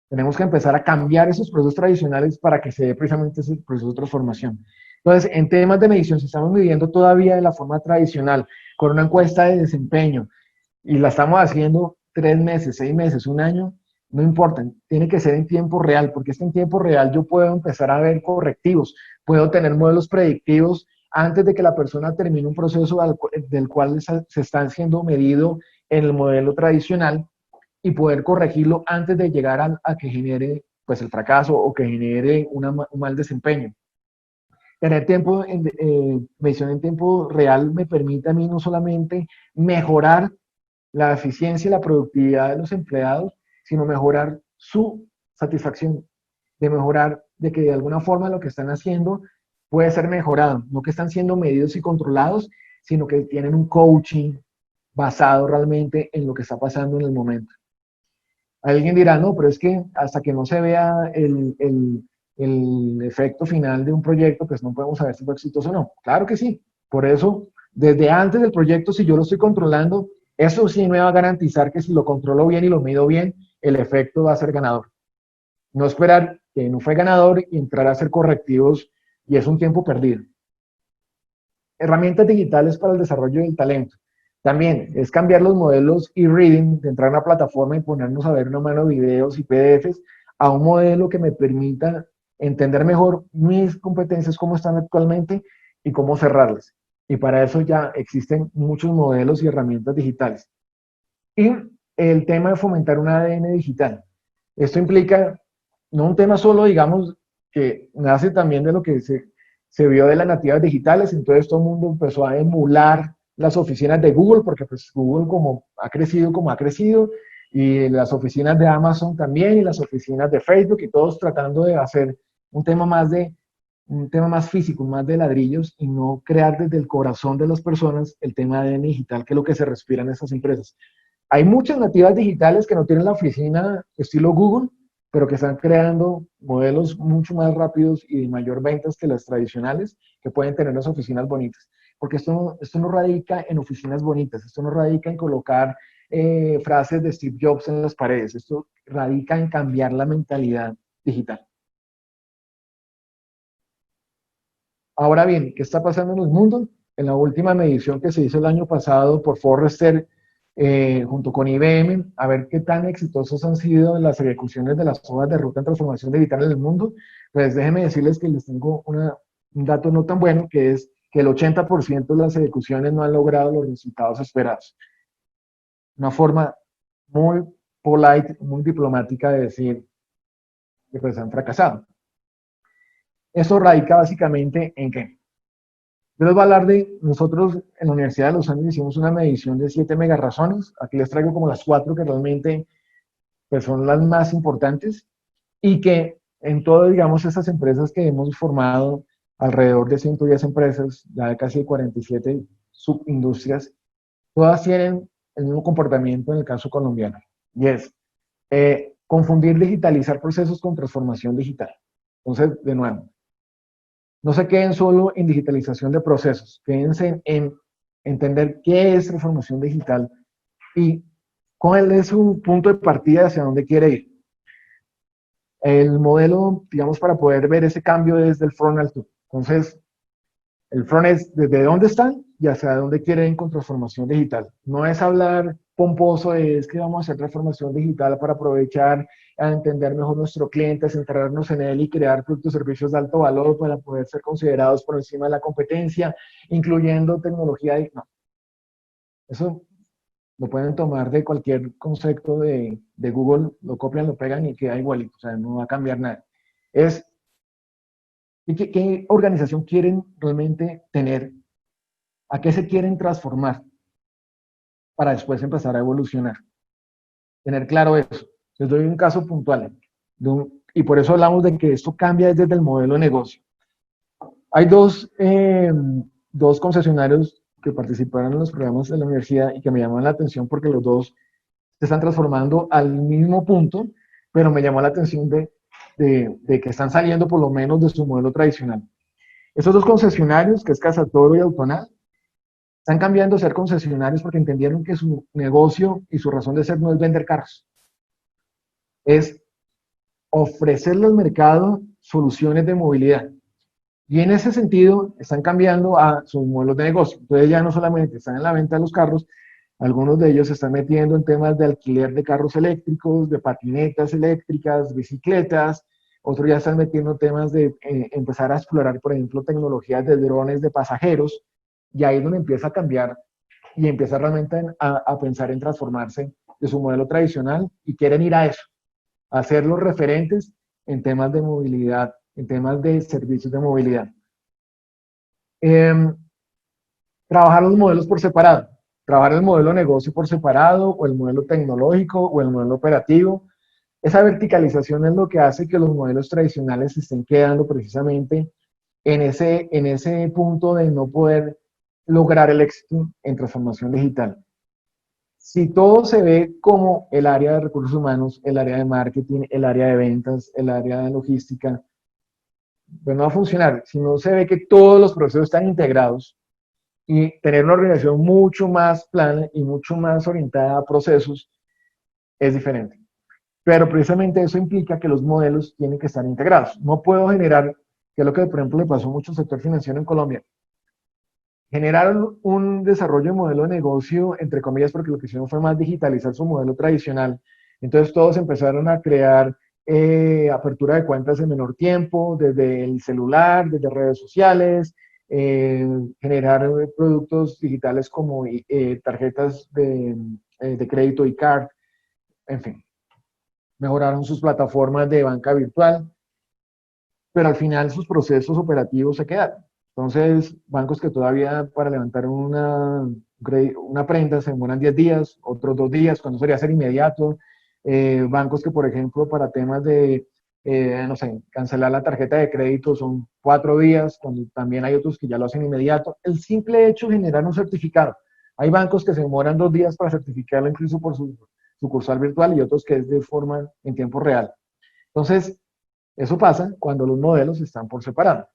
Tenemos que empezar a cambiar esos procesos tradicionales para que se dé precisamente ese proceso de transformación. Entonces, en temas de medición, si estamos midiendo todavía de la forma tradicional, con una encuesta de desempeño, y la estamos haciendo 3 meses, 6 meses, un año, no importa, tiene que ser en tiempo real, porque es que en tiempo real yo puedo empezar a ver correctivos, puedo tener modelos predictivos antes de que la persona termine un proceso del cual se está siendo medido en el modelo tradicional y poder corregirlo antes de llegar a que genere pues, el fracaso o que genere un mal desempeño. Tener medición en tiempo real me permite a mí no solamente mejorar la eficiencia y la productividad de los empleados, sino mejorar su satisfacción, de mejorar, de que de alguna forma lo que están haciendo puede ser mejorado, no que están siendo medidos y controlados, sino que tienen un coaching basado realmente en lo que está pasando en el momento. Alguien dirá, no, pero es que hasta que no se vea el efecto final de un proyecto, pues no podemos saber si fue exitoso o no. Claro que sí. Por eso, desde antes del proyecto, si yo lo estoy controlando, eso sí me va a garantizar que si lo controlo bien y lo mido bien, el efecto va a ser ganador. No esperar que no fue ganador y entrar a hacer correctivos y es un tiempo perdido. Herramientas digitales para el desarrollo del talento. También es cambiar los modelos e-reading, de entrar a una plataforma y ponernos a ver una mano de videos y PDFs, a un modelo que me permita entender mejor mis competencias, cómo están actualmente y cómo cerrarlas. Y para eso ya existen muchos modelos y herramientas digitales. Y el tema de fomentar un ADN digital. Esto implica no un tema solo, digamos, que nace también de lo que se vio de las nativas digitales, entonces todo el mundo empezó a emular las oficinas de Google, porque pues Google como ha crecido, y las oficinas de Amazon también, y las oficinas de Facebook, y todos tratando de hacer un tema más físico, más de ladrillos, y no crear desde el corazón de las personas el tema de ADN digital, que es lo que se respira en esas empresas. Hay muchas nativas digitales que no tienen la oficina estilo Google, pero que están creando modelos mucho más rápidos y de mayor ventas que las tradicionales, que pueden tener las oficinas bonitas. Porque esto no radica en oficinas bonitas, esto no radica en colocar frases de Steve Jobs en las paredes, esto radica en cambiar la mentalidad digital. Ahora bien, ¿qué está pasando en el mundo? En la última medición que se hizo el año pasado por Forrester, junto con IBM, a ver qué tan exitosos han sido las ejecuciones de las hojas de ruta en transformación digital en el mundo, pues déjenme decirles que les tengo un dato no tan bueno, que es que el 80% de las ejecuciones no han logrado los resultados esperados. Una forma muy polite, muy diplomática de decir que pues han fracasado. Eso radica básicamente en qué. Yo les voy a hablar de, nosotros en la Universidad de Los Andes hicimos una medición de 7 megarazones, aquí les traigo como las 4 que realmente pues, son las más importantes, y que en todas, digamos, estas empresas que hemos formado, alrededor de 110 empresas, ya de casi 47 subindustrias, todas tienen el mismo comportamiento en el caso colombiano, y es confundir digitalizar procesos con transformación digital. Entonces, de nuevo, no se queden solo en digitalización de procesos, quédense en entender qué es transformación digital y cuál es su punto de partida hacia dónde quiere ir. El modelo, digamos, para poder ver ese cambio es del front al to. Entonces, el front es desde dónde están y hacia dónde quieren ir con transformación digital. No es hablar pomposo de es que vamos a hacer transformación digital para aprovechar a entender mejor nuestro cliente, centrarnos en él y crear productos y servicios de alto valor para poder ser considerados por encima de la competencia, incluyendo tecnología. No. Eso lo pueden tomar de cualquier concepto de Google, lo copian, lo pegan y queda igualito, o sea, no va a cambiar nada. Es ¿qué organización quieren realmente tener? ¿A qué se quieren transformar? Para después empezar a evolucionar. Tener claro eso. Les doy un caso puntual. Y por eso hablamos de que esto cambia desde el modelo de negocio. Hay dos dos concesionarios que participaron en los programas de la universidad y que me llamaron la atención porque los dos se están transformando al mismo punto, pero me llamó la atención de que están saliendo por lo menos de su modelo tradicional. Esos dos concesionarios, que es Casa Toro y Autonal, están cambiando a ser concesionarios porque entendieron que su negocio y su razón de ser no es vender carros, es ofrecerle al mercado soluciones de movilidad. Y en ese sentido están cambiando a sus modelos de negocio. Entonces ya no solamente están en la venta de los carros, algunos de ellos se están metiendo en temas de alquiler de carros eléctricos, de patinetas eléctricas, bicicletas. Otros ya están metiendo temas de empezar a explorar, por ejemplo, tecnologías de drones de pasajeros. Y ahí es donde empieza a cambiar y empieza realmente a pensar en transformarse de su modelo tradicional y quieren ir a eso, a ser los referentes en temas de movilidad, en temas de servicios de movilidad. Trabajar los modelos por separado. Trabajar el modelo de negocio por separado, o el modelo tecnológico, o el modelo operativo. Esa verticalización es lo que hace que los modelos tradicionales se estén quedando precisamente en ese punto de no poder lograr el éxito en transformación digital. Si todo se ve como el área de recursos humanos, el área de marketing, el área de ventas, el área de logística, pues no va a funcionar. Si no se ve que todos los procesos están integrados, y tener una organización mucho más plana y mucho más orientada a procesos es diferente. Pero precisamente eso implica que los modelos tienen que estar integrados. No puedo generar, que es lo que por ejemplo le pasó mucho al sector financiero en Colombia, generaron un desarrollo de modelo de negocio, entre comillas, porque lo que hicieron fue más digitalizar su modelo tradicional. Entonces todos empezaron a crear apertura de cuentas en menor tiempo, desde el celular, desde redes sociales, generar productos digitales como tarjetas de crédito y card, en fin. Mejoraron sus plataformas de banca virtual, pero al final sus procesos operativos se quedaron. Entonces, bancos que todavía para levantar una prenda se demoran 10 días, otros 2 días, cuando sería ser inmediato. Bancos que, por ejemplo, para temas de, no sé, cancelar la tarjeta de crédito son 4 días, cuando también hay otros que ya lo hacen inmediato. El simple hecho de generar un certificado. Hay bancos que se demoran 2 días para certificarlo incluso por su sucursal virtual y otros que es de forma en tiempo real. Entonces, eso pasa cuando los modelos están por separado.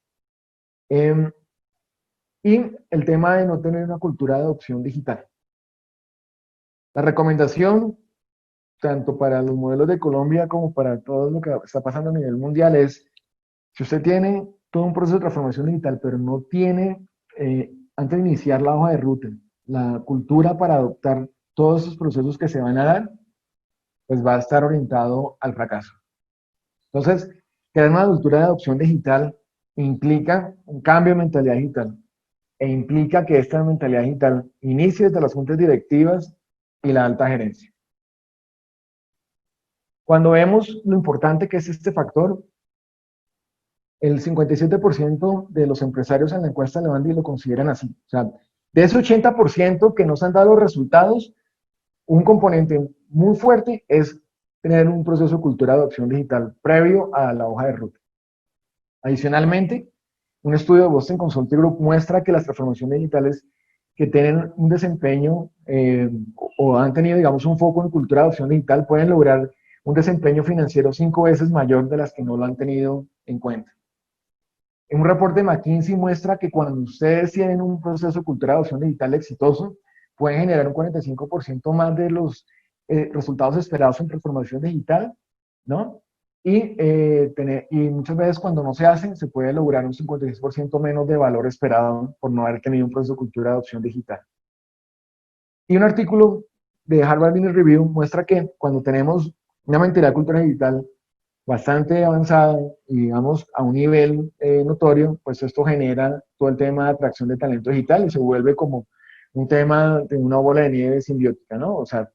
Y el tema de no tener una cultura de adopción digital. La recomendación, tanto para los modelos de Colombia como para todo lo que está pasando a nivel mundial, es, si usted tiene todo un proceso de transformación digital, pero no tiene, antes de iniciar la hoja de ruta, la cultura para adoptar todos esos procesos que se van a dar, pues va a estar orientado al fracaso. Entonces, crear una cultura de adopción digital implica un cambio de mentalidad digital e implica que esta mentalidad digital inicie desde las juntas directivas y la alta gerencia. Cuando vemos lo importante que es este factor, el 57% de los empresarios en la encuesta Levandi lo consideran así. O sea, de ese 80% que nos han dado los resultados, un componente muy fuerte es tener un proceso de cultura de adopción digital previo a la hoja de ruta. Adicionalmente, un estudio de Boston Consulting Group muestra que las transformaciones digitales que tienen un desempeño o han tenido, digamos, un foco en cultura de adopción digital pueden lograr un desempeño financiero 5 veces mayor de las que no lo han tenido en cuenta. Un reporte de McKinsey muestra que cuando ustedes tienen un proceso de cultura de adopción digital exitoso, pueden generar un 45% más de los resultados esperados en transformación digital, ¿no? Y muchas veces cuando no se hacen, se puede lograr un 56% menos de valor esperado por no haber tenido un proceso de cultura de adopción digital. Y un artículo de Harvard Business Review muestra que cuando tenemos una mentalidad de cultura digital bastante avanzada y digamos a un nivel notorio, pues esto genera todo el tema de atracción de talento digital y se vuelve como un tema de una bola de nieve simbiótica, ¿no? O sea,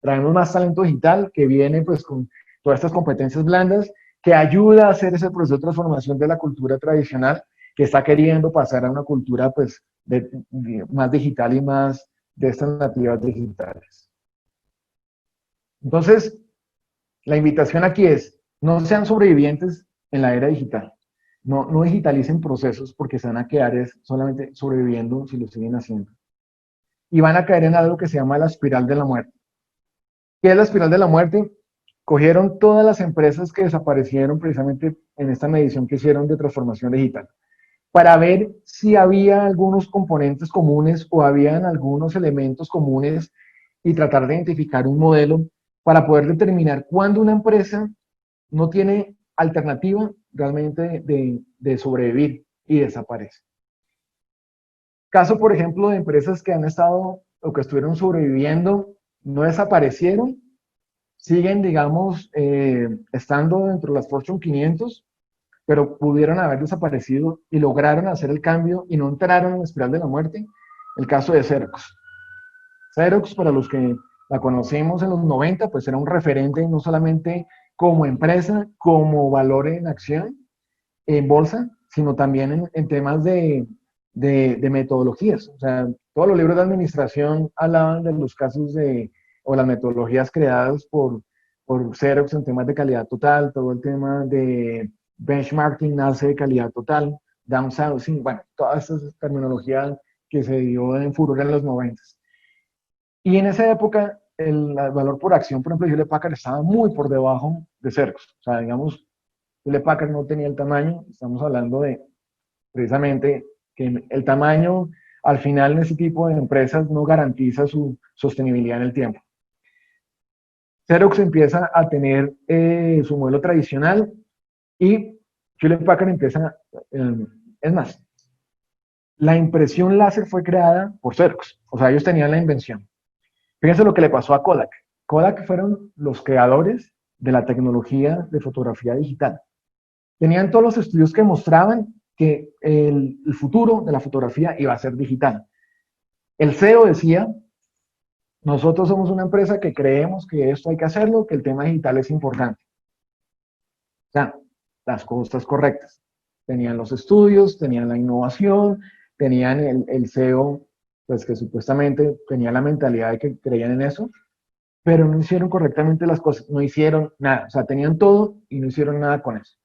traemos más talento digital que viene pues con todas estas competencias blandas que ayuda a hacer ese proceso de transformación de la cultura tradicional que está queriendo pasar a una cultura pues más digital y más de estas nativas digitales. Entonces, la invitación aquí es, no sean sobrevivientes en la era digital. no digitalicen procesos porque se van a quedar solamente sobreviviendo si lo siguen haciendo. Y van a caer en algo que se llama la espiral de la muerte. ¿Qué es la espiral de la muerte? Cogieron todas las empresas que desaparecieron precisamente en esta medición que hicieron de transformación digital, para ver si había algunos componentes comunes o habían algunos elementos comunes y tratar de identificar un modelo para poder determinar cuándo una empresa no tiene alternativa realmente de sobrevivir y desaparece. Caso, por ejemplo, de empresas que han estado o que estuvieron sobreviviendo, no desaparecieron, siguen, digamos, estando dentro de las Fortune 500, pero pudieron haber desaparecido y lograron hacer el cambio y no entraron en la espiral de la muerte. El caso de Xerox. Xerox, para los que la conocimos en los 90, pues era un referente no solamente como empresa, como valor en acción, en bolsa, sino también en temas de metodologías. O sea, todos los libros de administración hablaban de los casos o las metodologías creadas por Xerox en temas de calidad total, todo el tema de benchmarking nace de calidad total, downsizing, bueno, toda esta terminología que se dio en furor en los 90. Y en esa época, el valor por acción, por ejemplo, Hewlett Packard estaba muy por debajo de Xerox. O sea, digamos, Hewlett Packard no tenía el tamaño, estamos hablando de precisamente que el tamaño al final en ese tipo de empresas no garantiza su sostenibilidad en el tiempo. Xerox empieza a tener su modelo tradicional y Hewlett Packard empieza, es más, la impresión láser fue creada por Xerox, o sea, ellos tenían la invención. Fíjense lo que le pasó a Kodak. Kodak fueron los creadores de la tecnología de fotografía digital. Tenían todos los estudios que mostraban que el futuro de la fotografía iba a ser digital. El CEO decía, nosotros somos una empresa que creemos que esto hay que hacerlo, que el tema digital es importante. O sea, las cosas correctas. Tenían los estudios, tenían la innovación, tenían el CEO, pues que supuestamente tenía la mentalidad de que creían en eso, pero no hicieron correctamente las cosas, no hicieron nada. O sea, tenían todo y no hicieron nada con eso.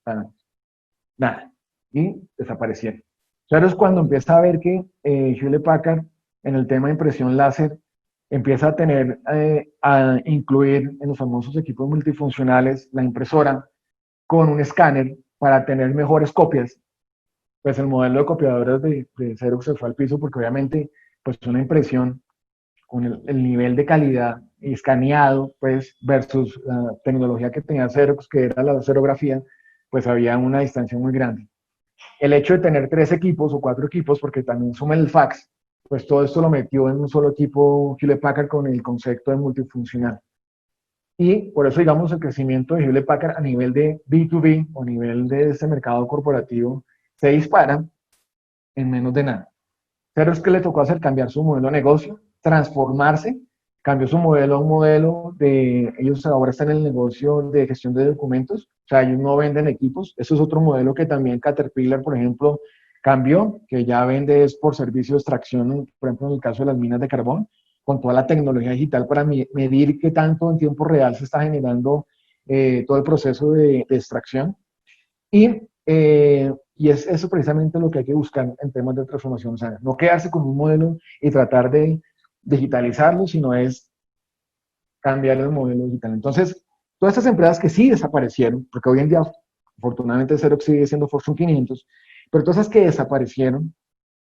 Nada. Y desaparecieron. Claro, es cuando empieza a ver que Hewlett Packard, en el tema de impresión láser, empieza a tener, a incluir en los famosos equipos multifuncionales la impresora con un escáner para tener mejores copias. Pues el modelo de copiadoras de Xerox se fue al piso porque obviamente pues una impresión con el nivel de calidad escaneado pues versus la tecnología que tenía Xerox, que era la serografía, pues había una distancia muy grande. El hecho de tener 3 equipos o 4 equipos, porque también suma el fax, pues todo esto lo metió en un solo equipo Hewlett Packard con el concepto de multifuncional. Y por eso, digamos, el crecimiento de Hewlett Packard a nivel de B2B o a nivel de este mercado corporativo se dispara en menos de nada. Pero es que le tocó hacer cambiar su modelo de negocio, transformarse, cambió su modelo a un modelo de, ellos ahora están en el negocio de gestión de documentos, o sea, ellos no venden equipos, eso es otro modelo que también Caterpillar, por ejemplo, cambió, que ya vende es por servicio de extracción, por ejemplo, en el caso de las minas de carbón, con toda la tecnología digital para medir qué tanto en tiempo real se está generando todo el proceso de extracción. Y es eso precisamente lo que hay que buscar en temas de transformación, o sea, no quedarse con un modelo y tratar de digitalizarlo, sino es cambiar el modelo digital. Entonces, todas estas empresas que sí desaparecieron, porque hoy en día, afortunadamente, Xerox sigue siendo Fortune 500, pero todas esas que desaparecieron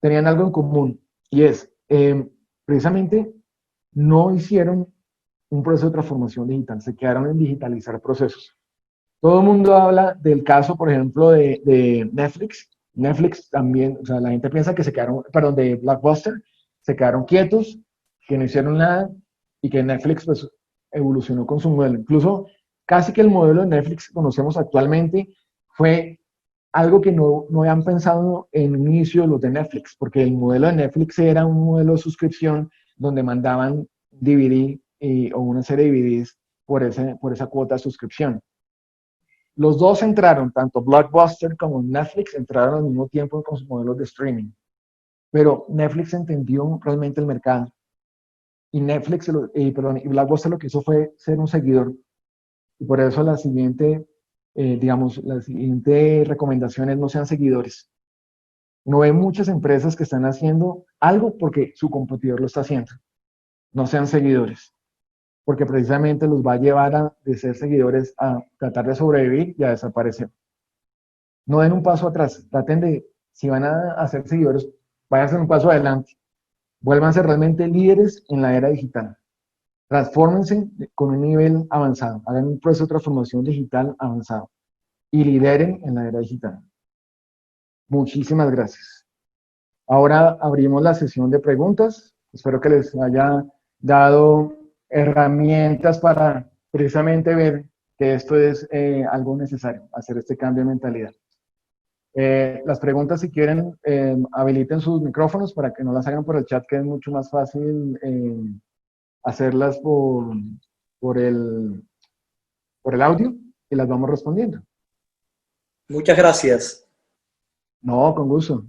tenían algo en común, y es, precisamente, no hicieron un proceso de transformación digital, se quedaron en digitalizar procesos. Todo el mundo habla del caso, por ejemplo, de Netflix. Netflix también, o sea, la gente piensa que se quedaron, perdón, de Blockbuster, se quedaron quietos, que no hicieron nada, y que Netflix pues evolucionó con su modelo. Incluso casi que el modelo de Netflix que conocemos actualmente fue algo que no habían pensado en un inicio los de Netflix, porque el modelo de Netflix era un modelo de suscripción donde mandaban DVD o una serie de DVDs por esa cuota de suscripción. Los dos entraron, tanto Blockbuster como Netflix, entraron al mismo tiempo con sus modelos de streaming. Pero Netflix entendió realmente el mercado. Y y Blockbuster lo que hizo fue ser un seguidor. Y por eso la siguiente digamos, la siguiente recomendación es no sean seguidores. Uno ve muchas empresas que están haciendo algo porque su competidor lo está haciendo. No sean seguidores, porque precisamente los va a llevar de ser seguidores a tratar de sobrevivir y a desaparecer. No den un paso atrás, traten de, si van a hacer seguidores, vayan a hacer un paso adelante. Vuélvanse realmente líderes en la era digital. Transfórmense con un nivel avanzado, hagan un proceso de transformación digital avanzado y lideren en la era digital. Muchísimas gracias. Ahora abrimos la sesión de preguntas. Espero que les haya dado herramientas para precisamente ver que esto es algo necesario, hacer este cambio de mentalidad. Las preguntas, si quieren, habiliten sus micrófonos para que no las hagan por el chat, que es mucho más fácil hacerlas por el audio y las vamos respondiendo. Muchas gracias. No, con gusto.